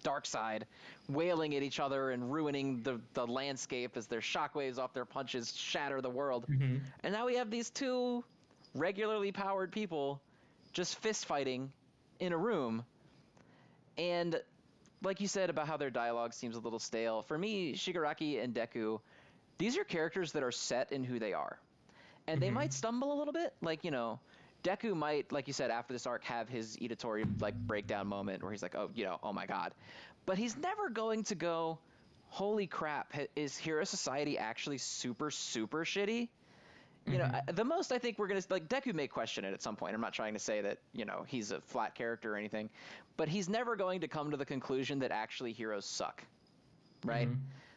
dark side, wailing at each other and ruining the landscape as their shockwaves off their punches shatter the world. Mm-hmm. And now we have these two regularly powered people just fist fighting in a room. And like you said about how their dialogue seems a little stale, for me, Shigaraki and Deku, these are characters that are set in who they are. And they might stumble a little bit. Like, you know, Deku might, like you said, after this arc, have his Itadori, like, breakdown moment where he's like, oh, you know, oh my god. But he's never going to go, holy crap, is Hero Society actually super, super shitty? You know, the most I think we're going to, like, Deku may question it at some point. I'm not trying to say that, you know, he's a flat character or anything. But he's never going to come to the conclusion that actually heroes suck, right?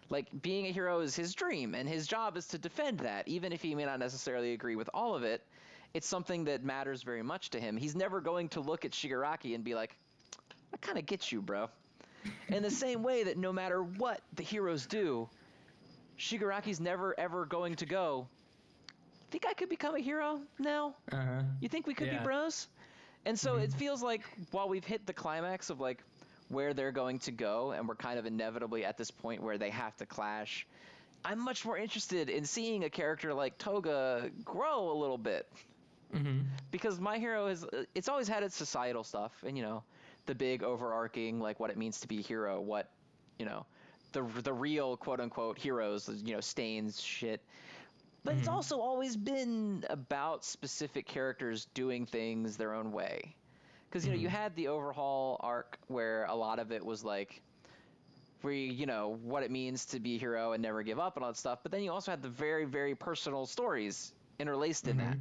Like, being a hero is his dream, and his job is to defend that. Even if he may not necessarily agree with all of it, it's something that matters very much to him. He's never going to look at Shigaraki and be like, I kind of get you, bro. In the same way that no matter what the heroes do, Shigaraki's never, ever going to go, think I could become a hero now? You think we could be bros? And so it feels like while we've hit the climax of, like, where they're going to go, and we're kind of inevitably at this point where they have to clash, I'm much more interested in seeing a character like Toga grow a little bit. Because My Hero it's always had its societal stuff, and, you know, the big overarching, like, what it means to be a hero, what, you know, the real quote-unquote heroes, you know, Stains, shit. But it's also always been about specific characters doing things their own way. Because, you know, you had the Overhaul arc where a lot of it was like, you know, what it means to be a hero and never give up and all that stuff. But then you also had the very, very personal stories interlaced in that,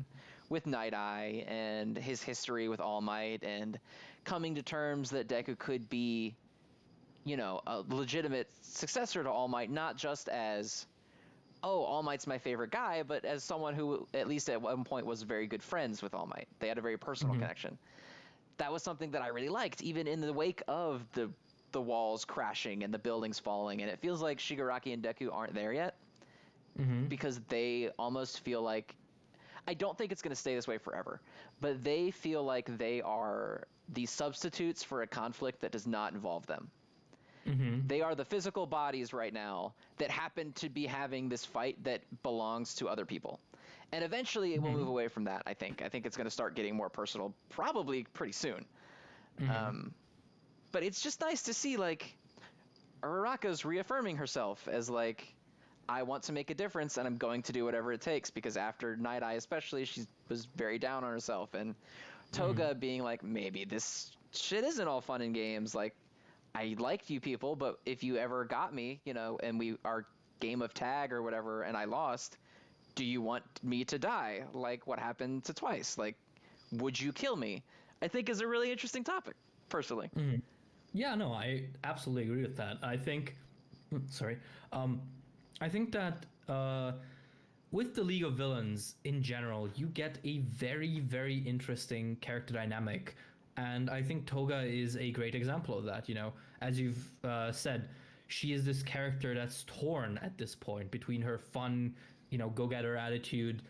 with Night Eye and his history with All Might, and coming to terms that Deku could be, you know, a legitimate successor to All Might, not just as, oh, All Might's my favorite guy, but as someone who, at least at one point, was very good friends with All Might. They had a very personal connection. That was something that I really liked, even in the wake of the walls crashing and the buildings falling. And it feels like Shigaraki and Deku aren't there yet, because they almost feel like, I don't think it's going to stay this way forever, but they feel like they are the substitutes for a conflict that does not involve them. They are the physical bodies right now that happen to be having this fight that belongs to other people. And eventually it will move away from that, I think. I think it's going to start getting more personal, probably pretty soon. But it's just nice to see, like, Uraraka's reaffirming herself as, like, I want to make a difference, and I'm going to do whatever it takes, because after Night Eye especially, she was very down on herself. And Toga being like, maybe this shit isn't all fun and games. Like, I liked you people, but if you ever got me, you know, and our game of tag or whatever, and I lost, do you want me to die? Like what happened to Twice? Like, would you kill me? I think is a really interesting topic, personally. Yeah, no, I absolutely agree with that. I think, I think that with the League of Villains in general, you get a very, very interesting character dynamic. And I think Toga is a great example of that. You know, as you've said, she is this character that's torn at this point between her fun, you know, go-getter attitude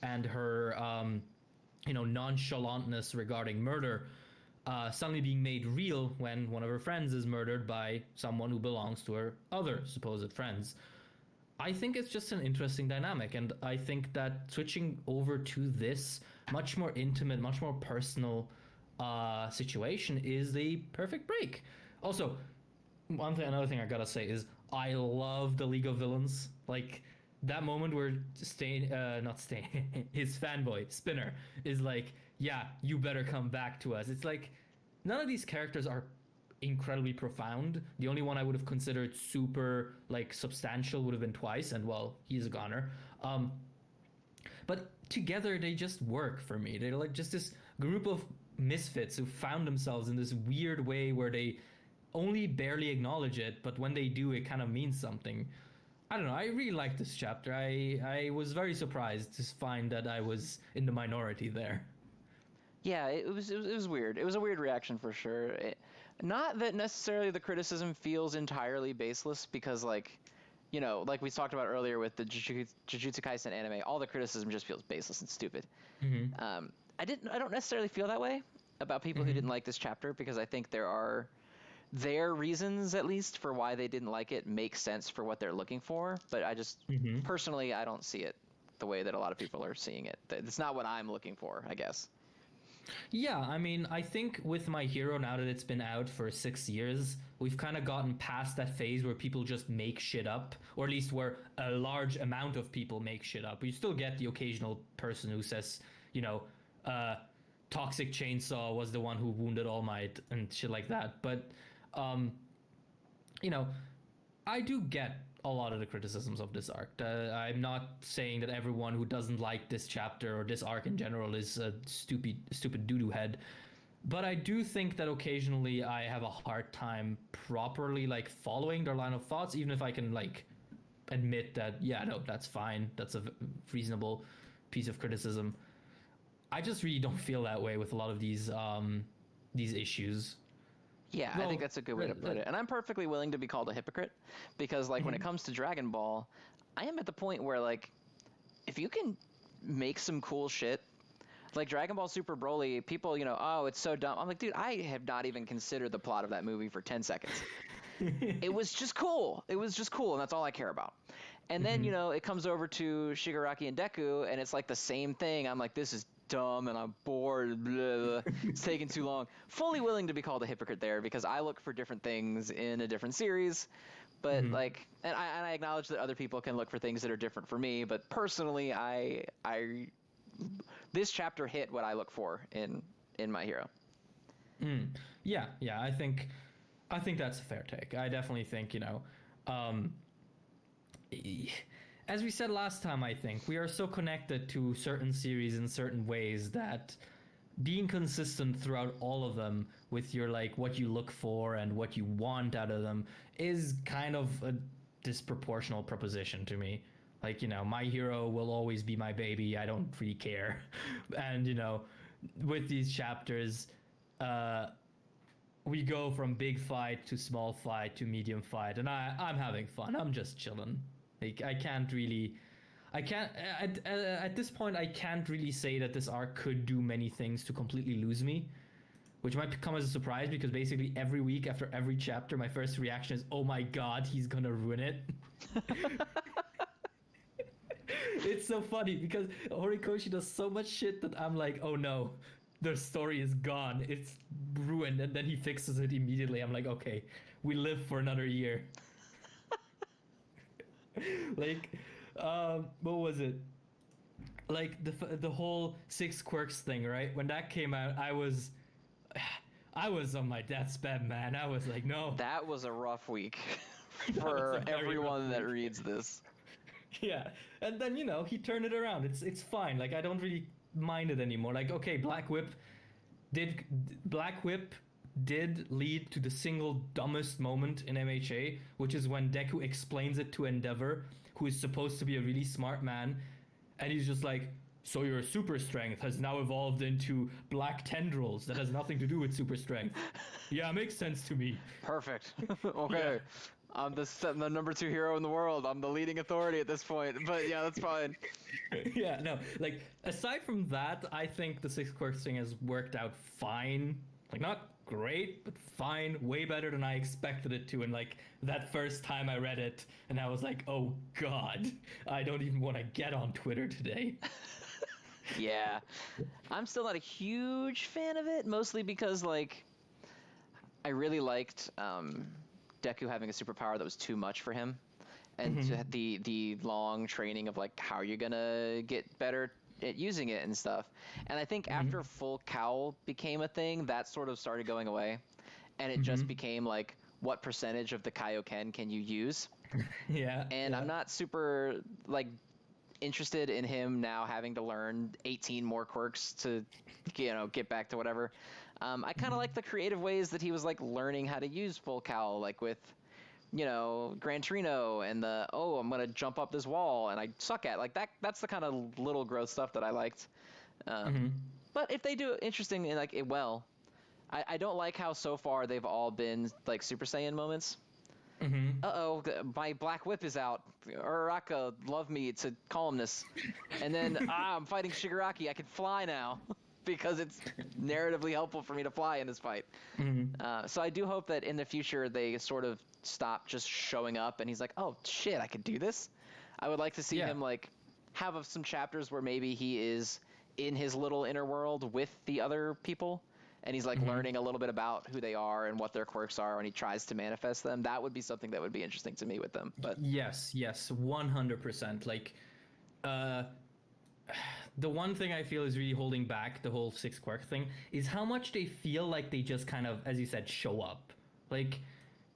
and her, you know, nonchalantness regarding murder, suddenly being made real when one of her friends is murdered by someone who belongs to her other supposed friends. I think it's just an interesting dynamic, and I think that switching over to this much more intimate, much more personal situation is the perfect break. Also, another thing I gotta say is I love the League of Villains. Like, that moment where his fanboy, Spinner, is like, yeah, you better come back to us. It's like, none of these characters are incredibly profound. The only one I would have considered super, like, substantial would have been Twice, and, well, he's a goner. But together, they just work for me. They're, like, just this group of misfits who found themselves in this weird way where they only barely acknowledge it, but when they do, it kind of means something. I don't know, I really like this chapter. I was very surprised to find that I was in the minority there. Yeah, it was weird. It was a weird reaction for sure. Not that necessarily the criticism feels entirely baseless, because, like, you know, like we talked about earlier with the Jujutsu Kaisen anime, all the criticism just feels baseless and stupid. I don't necessarily feel that way about people who didn't like this chapter, because I think there are their reasons, at least, for why they didn't like it make sense for what they're looking for. But I just, personally, I don't see it the way that a lot of people are seeing it. It's not what I'm looking for, I guess. Yeah, I mean, I think with My Hero, now that it's been out for 6 years, we've kind of gotten past that phase where people just make shit up, or at least where a large amount of people make shit up. You still get the occasional person who says, you know, Toxic Chainsaw was the one who wounded All Might and shit like that. But, you know, I do get a lot of the criticisms of this arc. I'm not saying that everyone who doesn't like this chapter or this arc in general is a stupid doo-doo head, but I do think that occasionally I have a hard time properly like following their line of thoughts, even if I can like admit that, yeah, no, that's fine, that's a reasonable piece of criticism. I just really don't feel that way with a lot of these issues. Yeah, I think that's a good way to put it. And I'm perfectly willing to be called a hypocrite because, like, when it comes to Dragon Ball, I am at the point where, like, if you can make some cool shit, like Dragon Ball Super Broly, people, you know, oh, it's so dumb. I'm like, dude, I have not even considered the plot of that movie for 10 seconds. It was just cool. It was just cool, and that's all I care about. And then, you know, it comes over to Shigaraki and Deku, and it's like the same thing. I'm like, this is dumb, and I'm bored. Blah, blah. It's taking too long. Fully willing to be called a hypocrite there because I look for different things in a different series. But like, and I acknowledge that other people can look for things that are different for me. But personally, this chapter hit what I look for in My Hero. Yeah, I think that's a fair take. I definitely think, you know, as we said last time, I think we are so connected to certain series in certain ways that being consistent throughout all of them with your like what you look for and what you want out of them is kind of a disproportional proposition to me. Like, you know, My Hero will always be my baby. I don't really care. And, you know, with these chapters, we go from big fight to small fight to medium fight, and I'm having fun. I'm just chilling. Like, at this point, I can't really say that this arc could do many things to completely lose me, which might come as a surprise because basically every week after every chapter, my first reaction is, oh my god, he's gonna ruin it. It's so funny because Horikoshi does so much shit that I'm like, oh no, the story is gone, it's ruined, and then he fixes it immediately. I'm like, okay, we live for another year. Like, what was it? Like the whole Six Quirks thing, right? When that came out, I was on my deathbed, man. I was like, no. That was a rough week for everyone that reads this. Yeah, and then, you know, he turned it around. It's fine. Like, I don't really mind it anymore. Like, okay, Black Whip did lead to the single dumbest moment in MHA, which is when Deku explains it to Endeavor, who is supposed to be a really smart man, and he's just like, so your super strength has now evolved into black tendrils that has nothing to do with super strength. Yeah, makes sense to me. Perfect. Okay. Yeah. I'm the number 2 hero in the world. I'm the leading authority at this point. But yeah, that's fine. Yeah, no, like, aside from that, I think the Six Quirks thing has worked out fine. Like, not great, but fine. Way better than I expected it to. And like, that first time I read it, and I was like, oh god, I don't even want to get on Twitter today. Yeah. I'm still not a huge fan of it, mostly because, like, I really liked Deku having a superpower that was too much for him, and the long training of like how you're gonna get better at using it and stuff. And I think after full cowl became a thing, that sort of started going away, and it just became like, what percentage of the Kaioken can you use? And I'm not super like interested in him now having to learn 18 more quirks to, you know, get back to whatever. I kind of like the creative ways that he was like learning how to use full cowl, like with, you know, Gran Torino and the, oh, I'm gonna jump up this wall and I suck at, like, that's the kind of little growth stuff that I liked. But if they do it interesting and like it well, I don't like how so far they've all been like Super Saiyan moments. Uh-oh, my Black Whip is out. Uraraka, love me to calmness. And then, I'm fighting Shigaraki. I can fly now. because it's narratively helpful for me to fly in this fight. So I do hope that in the future they sort of stop just showing up and he's like, oh shit, I could do this. I would like to see him like have some chapters where maybe he is in his little inner world with the other people and he's like learning a little bit about who they are and what their quirks are and he tries to manifest them. That would be something that would be interesting to me with them. But yes, 100%. Like the one thing I feel is really holding back the whole six quirk thing is how much they feel like they just kind of, as you said, show up. Like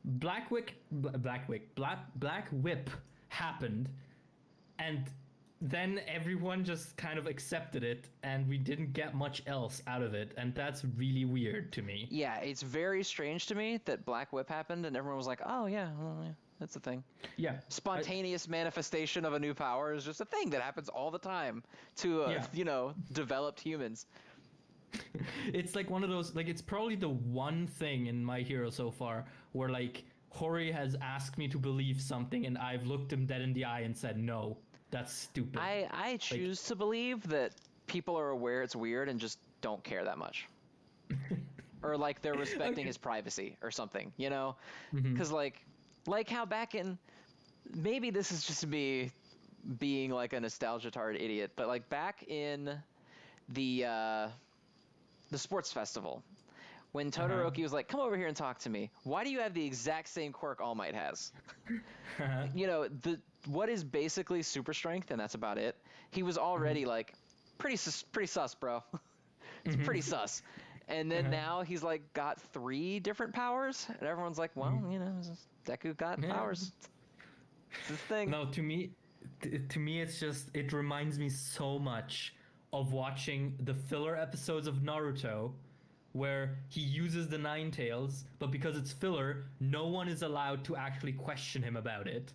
Black Whip happened, and then everyone just kind of accepted it, and we didn't get much else out of it, and that's really weird to me. Yeah, it's very strange to me that Black Whip happened, and everyone was like, oh yeah, well, yeah. That's the thing. Yeah. Spontaneous manifestation of a new power is just a thing that happens all the time to, developed humans. It's like one of those, like, it's probably the one thing in My Hero so far where, like, Hori has asked me to believe something and I've looked him dead in the eye and said, no, that's stupid. I choose to believe that people are aware it's weird and just don't care that much. Or, like, they're respecting his privacy or something, you know? Because, like how back in, maybe this is just me being like a nostalgia-tard idiot, but like back in the sports festival, when Todoroki was like, come over here and talk to me. Why do you have the exact same quirk All Might has? You know, what is basically super strength, and that's about it. He was already like, pretty sus, bro. It's pretty sus. And then now he's like got 3 different powers, and everyone's like, well, you know, Deku got powers. It's his thing. No, to me, it's just, it reminds me so much of watching the filler episodes of Naruto, where he uses the Nine Tails, but because it's filler, no one is allowed to actually question him about it.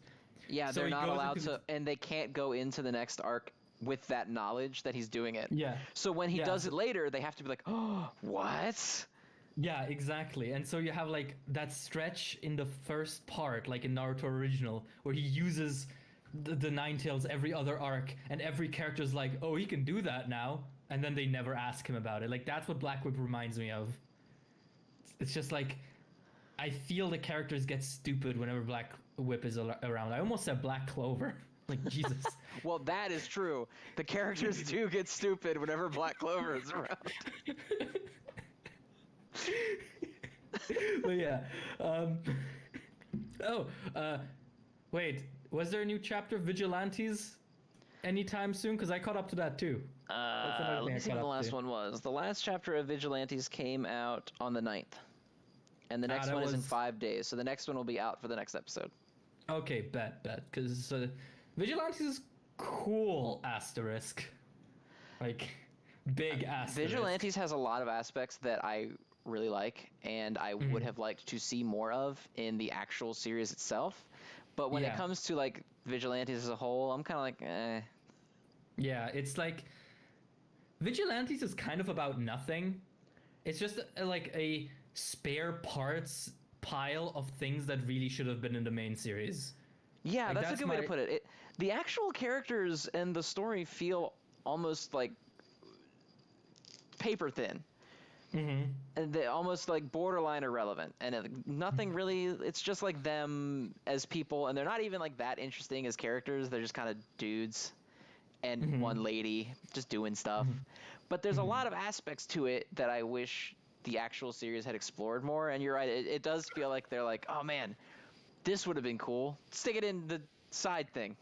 Yeah, so they're not allowed to, and they can't go into the next arc with that knowledge that he's doing it. Yeah. So when he does it later, they have to be like, oh, what? Yeah, exactly. And so you have like that stretch in the first part, like in Naruto Original, where he uses the Nine Tails every other arc, and every character's like, oh, he can do that now, and then they never ask him about it. Like, that's what Black Whip reminds me of. It's just like, I feel the characters get stupid whenever Black Whip is around. I almost said Black Clover. Like, Jesus. Well, that is true. The characters do get stupid whenever Black Clover is around. But yeah. Wait. Was there a new chapter of Vigilantes anytime soon? Because I caught up to that too. Let me see what the last one was. The last chapter of Vigilantes came out on the 9th. And the next one is in 5 days. So the next one will be out for the next episode. Okay, bet. Because Vigilantes is cool, asterisk. Like, big asterisk. Vigilantes has a lot of aspects that I really like, and I would have liked to see more of in the actual series itself. But when it comes to, like, Vigilantes as a whole, I'm kind of like, eh. Yeah, it's like, Vigilantes is kind of about nothing. It's just like a spare parts pile of things that really should have been in the main series. Yeah, like, that's a good way to put it. The actual characters and the story feel almost like paper thin. And they almost like borderline irrelevant, and nothing really. It's just like them as people, and they're not even like that interesting as characters. They're just kind of dudes and one lady just doing stuff. But there's a lot of aspects to it that I wish the actual series had explored more. And you're right, it does feel like they're like, oh man, this would have been cool. Stick it in the side thing.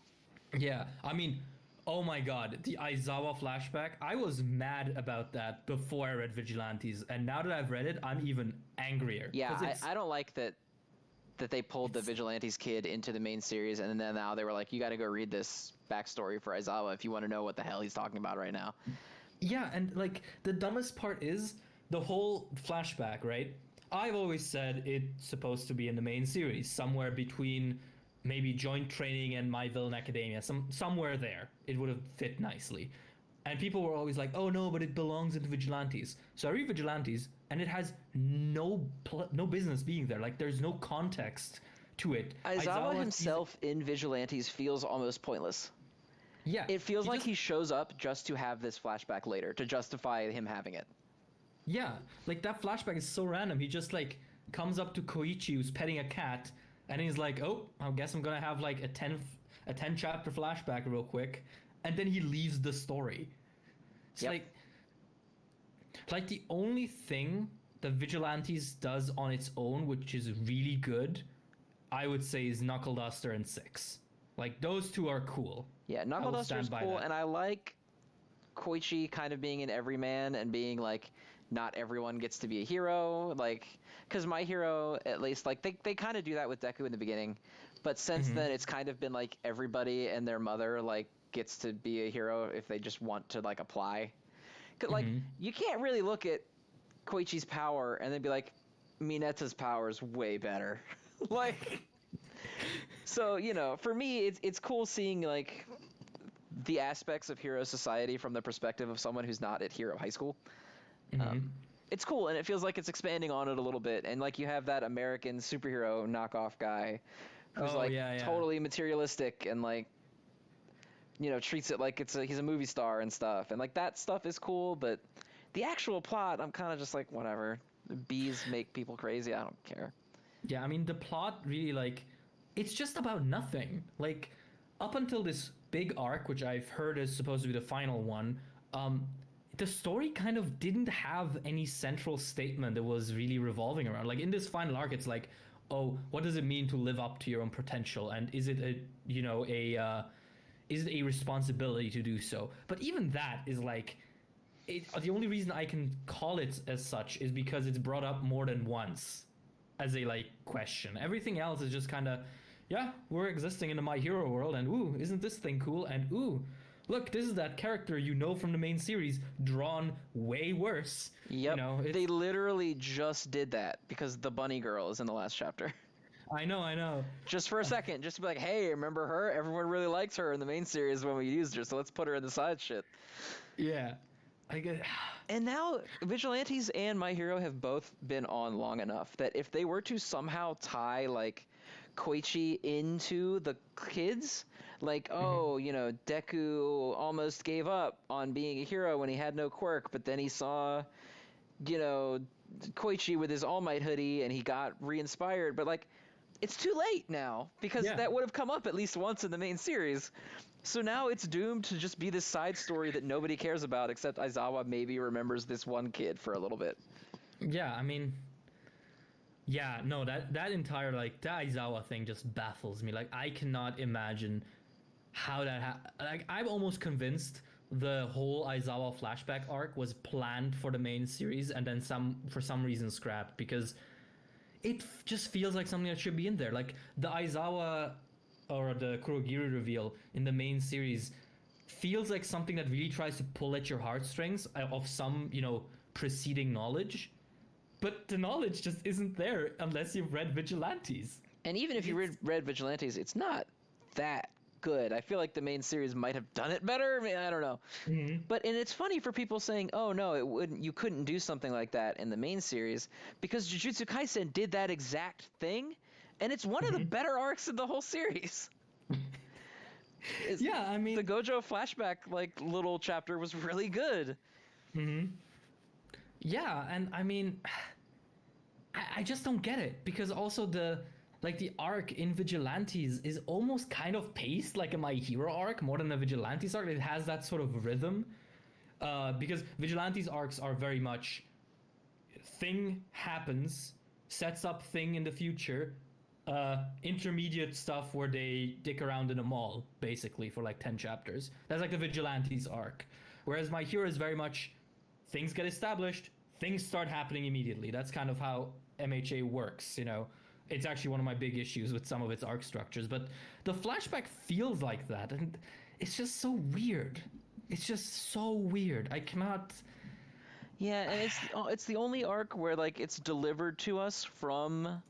Yeah, I mean, oh my god, the Aizawa flashback, I was mad about that before I read Vigilantes, and now that I've read it, I'm even angrier. Yeah, I don't like that they pulled the Vigilantes kid into the main series, and then now they were like, you gotta go read this backstory for Aizawa if you want to know what the hell he's talking about right now. Yeah, and like, the dumbest part is the whole flashback, right? I've always said it's supposed to be in the main series, somewhere between maybe Joint Training and My Villain Academia, somewhere there. It would have fit nicely. And people were always like, oh no, but it belongs into Vigilantes. So I read Vigilantes, and it has no business being there. Like, there's no context to it. Aizawa himself in Vigilantes feels almost pointless. Yeah, It feels like just he shows up just to have this flashback later to justify him having it. yeah, like that flashback is so random. He just like comes up to Koichi who's petting a cat, and he's like, "Oh, I guess I'm gonna have like a 10 chapter flashback real quick," and then he leaves the story. It's Yep. like the only thing that Vigilantes does on its own, which is really good, I would say, is Knuckle Duster and Six. Like those two are cool. Yeah, I Knuckle will Duster is stand by cool, that. and I like Koichi kind of being an everyman and being like, not everyone gets to be a hero. Like, because My Hero, at least, like they kind of do that with Deku in the beginning, but since Mhm. then it's kind of been like everybody and their mother like gets to be a hero if they just want to like apply. 'Cause, like, Mhm. you can't really look at Koichi's power and then be like, Mineta's power is way better. Like, so for me, it's cool seeing like the aspects of hero society from the perspective of someone who's not at hero high school. Mhm. Um, it's cool, and it feels like it's expanding on it a little bit. And like you have that American superhero knockoff guy who's Oh like yeah, yeah. totally materialistic and like treats it like he's a movie star and stuff. And like that stuff is cool, but the actual plot, I'm kind of just like whatever. Bees make people crazy. I don't care. Yeah, I mean the plot really like it's just about nothing. Like up until this big arc, which I've heard is supposed to be the final one, the story kind of didn't have any central statement that was really revolving around. Like in this final arc, it's like, oh, what does it mean to live up to your own potential, and is it is it a responsibility to do so? But even that is like the only reason I can call it as such is because it's brought up more than once as a like question. Everything else is just kind of, yeah, we're existing in the My Hero world, and ooh, isn't this thing cool? And ooh, look, this is that character you know from the main series, drawn way worse. Yep. It's, They literally just did that because the bunny girl is in the last chapter. I know. Just for a second, just to be like, hey, remember her? Everyone really likes her in the main series when we used her, so let's put her in the side shit. Yeah, I get. And now Vigilantes and My Hero have both been on long enough that if they were to somehow tie like Koichi into the kids, like, oh, Deku almost gave up on being a hero when he had no quirk, but then he saw, Koichi with his All Might hoodie and he got re-inspired, but like it's too late now because Yeah. that would have come up at least once in the main series. So now it's doomed to just be this side story that nobody cares about except Aizawa maybe remembers this one kid for a little bit. Yeah, I mean, yeah, no, that entire like that Aizawa thing just baffles me. Like I cannot imagine how like I'm almost convinced the whole Aizawa flashback arc was planned for the main series and then for some reason scrapped because just feels like something that should be in there. Like the Aizawa or the Kurogiri reveal in the main series feels like something that really tries to pull at your heartstrings of some, preceding knowledge. But the knowledge just isn't there unless you've read Vigilantes. And even if you read Vigilantes, it's not that good. I feel like the main series might have done it better. I mean, I don't know. Mm-hmm. And it's funny for people saying, "Oh no, you couldn't do something like that in the main series," because Jujutsu Kaisen did that exact thing, and it's one of the better arcs in the whole series. Yeah, I mean the Gojo flashback like little chapter was really good. Mm-hmm. Yeah, and I mean, I just don't get it because also the arc in Vigilantes is almost kind of paced like a My Hero arc more than a Vigilantes arc. It has that sort of rhythm because Vigilantes arcs are very much thing happens, sets up thing in the future, intermediate stuff where they dick around in a mall basically for like 10 chapters. That's like the Vigilantes arc. Whereas My Hero is very much things get established, things start happening immediately. That's kind of how MHA works, It's actually one of my big issues with some of its arc structures, but the flashback feels like that, and it's just so weird. It's just so weird. I cannot. Yeah, and it's the only arc where like it's delivered to us from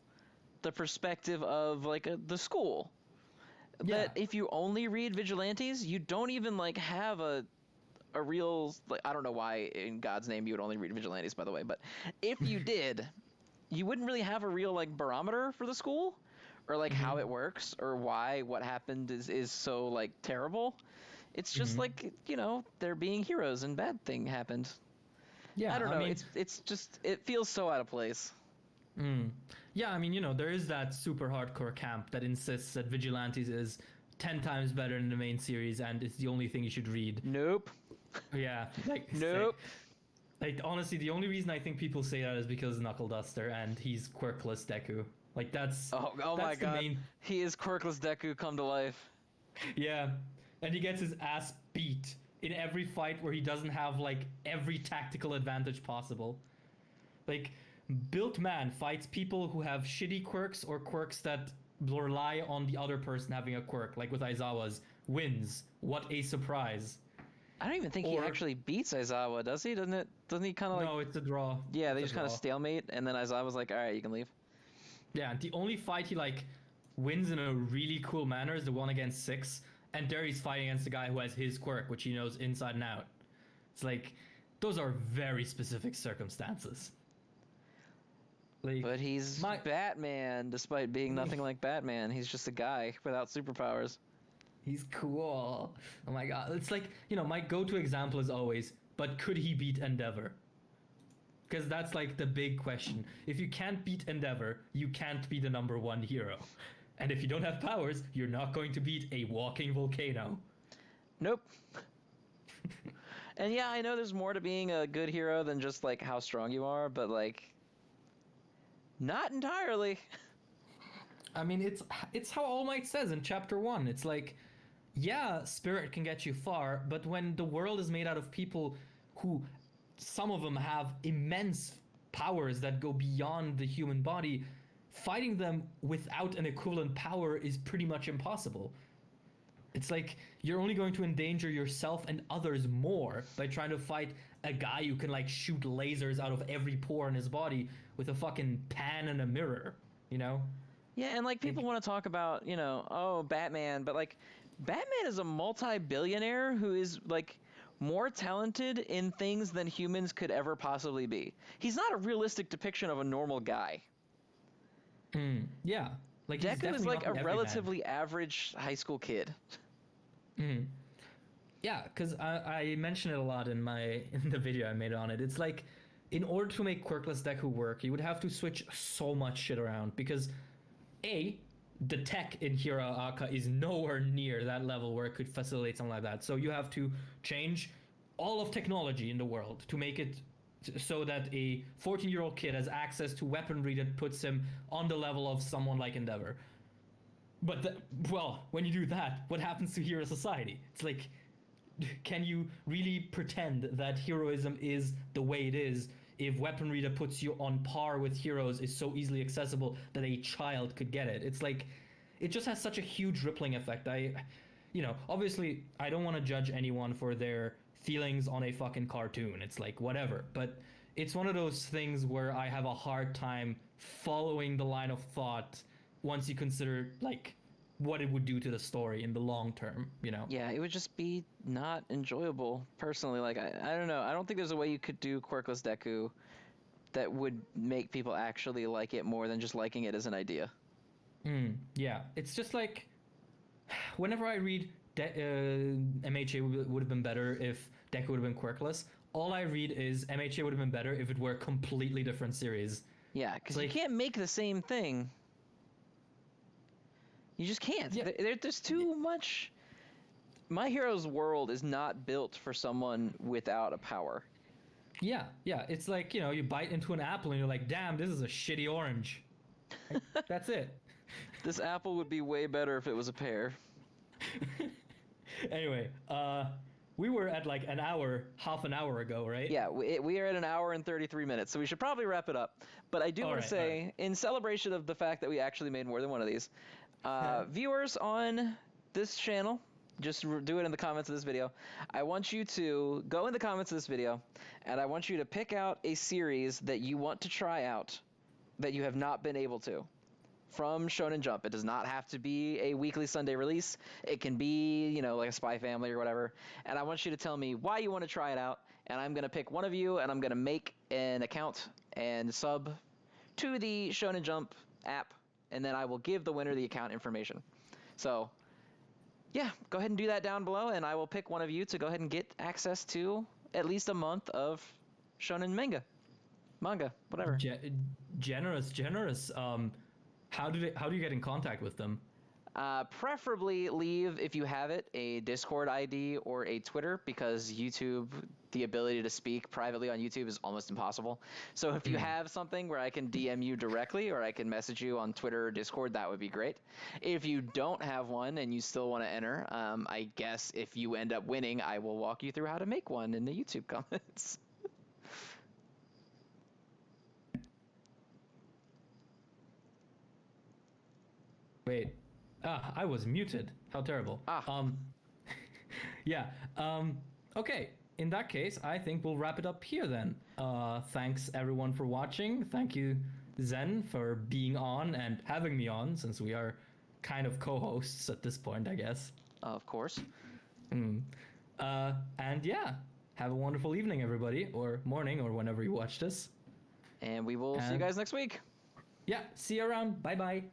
the perspective of like the school. Yeah. That if you only read Vigilantes, you don't even like have a real like I don't know why in God's name you would only read Vigilantes, by the way, but if you did, you wouldn't really have a real like barometer for the school or like how it works or why what happened is so like terrible. It's just like, they're being heroes and bad thing happened. Yeah, I don't know. mean, It's just, it feels so out of place. yeah, I mean, there is that super hardcore camp that insists that Vigilantes is 10 times better than the main series and it's the only thing you should read. Nope. Yeah, like Nope. Like honestly, the only reason I think people say that is because Knuckle Duster and he's quirkless Deku. Like that's Oh my that's the god. main. He is quirkless Deku come to life. Yeah, and he gets his ass beat in every fight where he doesn't have like every tactical advantage possible. Like, built man fights people who have shitty quirks or quirks that rely on the other person having a quirk, like with Aizawa's, wins. What a surprise. I don't even think he actually beats Aizawa, does he? Doesn't he kind of like... No, it's a draw. Yeah, they It's just a kind of draw. stalemate, and then Aizawa's like, alright, you can leave. Yeah, the only fight he like wins in a really cool manner is the one against Six, and there he's fighting against the guy who has his quirk, which he knows inside and out. It's like, those are very specific circumstances. Like, But he's Batman, despite being nothing like Batman. He's just a guy without superpowers. he's cool. Oh my god. It's like, my go-to example is always, but could he beat Endeavor? Because that's like the big question. If you can't beat Endeavor, you can't be the number one hero. And if you don't have powers, you're not going to beat a walking volcano. Nope. And yeah, I know there's more to being a good hero than just like how strong you are, but like not entirely. I mean, it's how All Might says in chapter 1. It's like, yeah, spirit can get you far, but when the world is made out of people who, some of them have immense powers that go beyond the human body, fighting them without an equivalent power is pretty much impossible. It's like you're only going to endanger yourself and others more by trying to fight a guy who can like shoot lasers out of every pore in his body with a fucking pan and a mirror, Yeah, and like people want to talk about, oh, Batman, but like Batman is a multi-billionaire who is like more talented in things than humans could ever possibly be. He's not a realistic depiction of a normal guy. Yeah. Like Deku is like a relatively average high school kid. Yeah, because I mention it a lot in the video I made on it. It's like, in order to make quirkless Deku work, you would have to switch so much shit around because the tech in Hiraaka is nowhere near that level where it could facilitate something like that. So you have to change all of technology in the world to make it so that a 14-year-old kid has access to weaponry that puts him on the level of someone like Endeavor. But, when you do that, what happens to hero society? It's like, can you really pretend that heroism is the way it is if weaponry that puts you on par with heroes is so easily accessible that a child could get it? It's like, it just has such a huge rippling effect. Obviously, I don't want to judge anyone for their feelings on a fucking cartoon. It's like, whatever. But it's one of those things where I have a hard time following the line of thought once you consider, like, what it would do to the story in the long term, Yeah, it would just be not enjoyable, personally. Like, I don't know. I don't think there's a way you could do quirkless Deku that would make people actually like it more than just liking it as an idea. Yeah, it's just like, whenever I read MHA would have been better if Deku would have been quirkless, all I read is MHA would have been better if it were a completely different series. Yeah, because you can't make the same thing. You just can't. Yeah. There's too much. My Hero's world is not built for someone without a power. Yeah, it's like, you bite into an apple and you're like, damn, this is a shitty orange. Like, that's it. This apple would be way better if it was a pear. Anyway, we were at like half an hour ago, right? Yeah, we are at 1 hour and 33 minutes, so we should probably wrap it up. But I do want to say, in celebration of the fact that we actually made more than one of these, viewers on this channel, just do it in the comments of this video. I want you to go in the comments of this video, and I want you to pick out a series that you want to try out that you have not been able to from Shonen Jump. It does not have to be a weekly Sunday release. It can be, like a Spy Family or whatever. And I want you to tell me why you want to try it out, and I'm going to pick one of you, and I'm going to make an account and sub to the Shonen Jump app, and then I will give the winner the account information. So yeah, go ahead and do that down below, and I will pick one of you to go ahead and get access to at least a month of shonen manga, whatever. Generous. How do you get in contact with them? Preferably leave, if you have it, a Discord ID or a Twitter, because YouTube, the ability to speak privately on YouTube is almost impossible. So if you have something where I can DM you directly or I can message you on Twitter or Discord, that would be great. If you don't have one and you still want to enter, I guess if you end up winning, I will walk you through how to make one in the YouTube comments. Wait. I was muted. How terrible. Yeah. Okay. In that case, I think we'll wrap it up here then. Thanks everyone for watching. Thank you, Zen, for being on and having me on, since we are kind of co-hosts at this point, I guess. Of course. And yeah, have a wonderful evening, everybody, or morning, or whenever you watch this. And we will see you guys next week. Yeah, see you around. Bye-bye.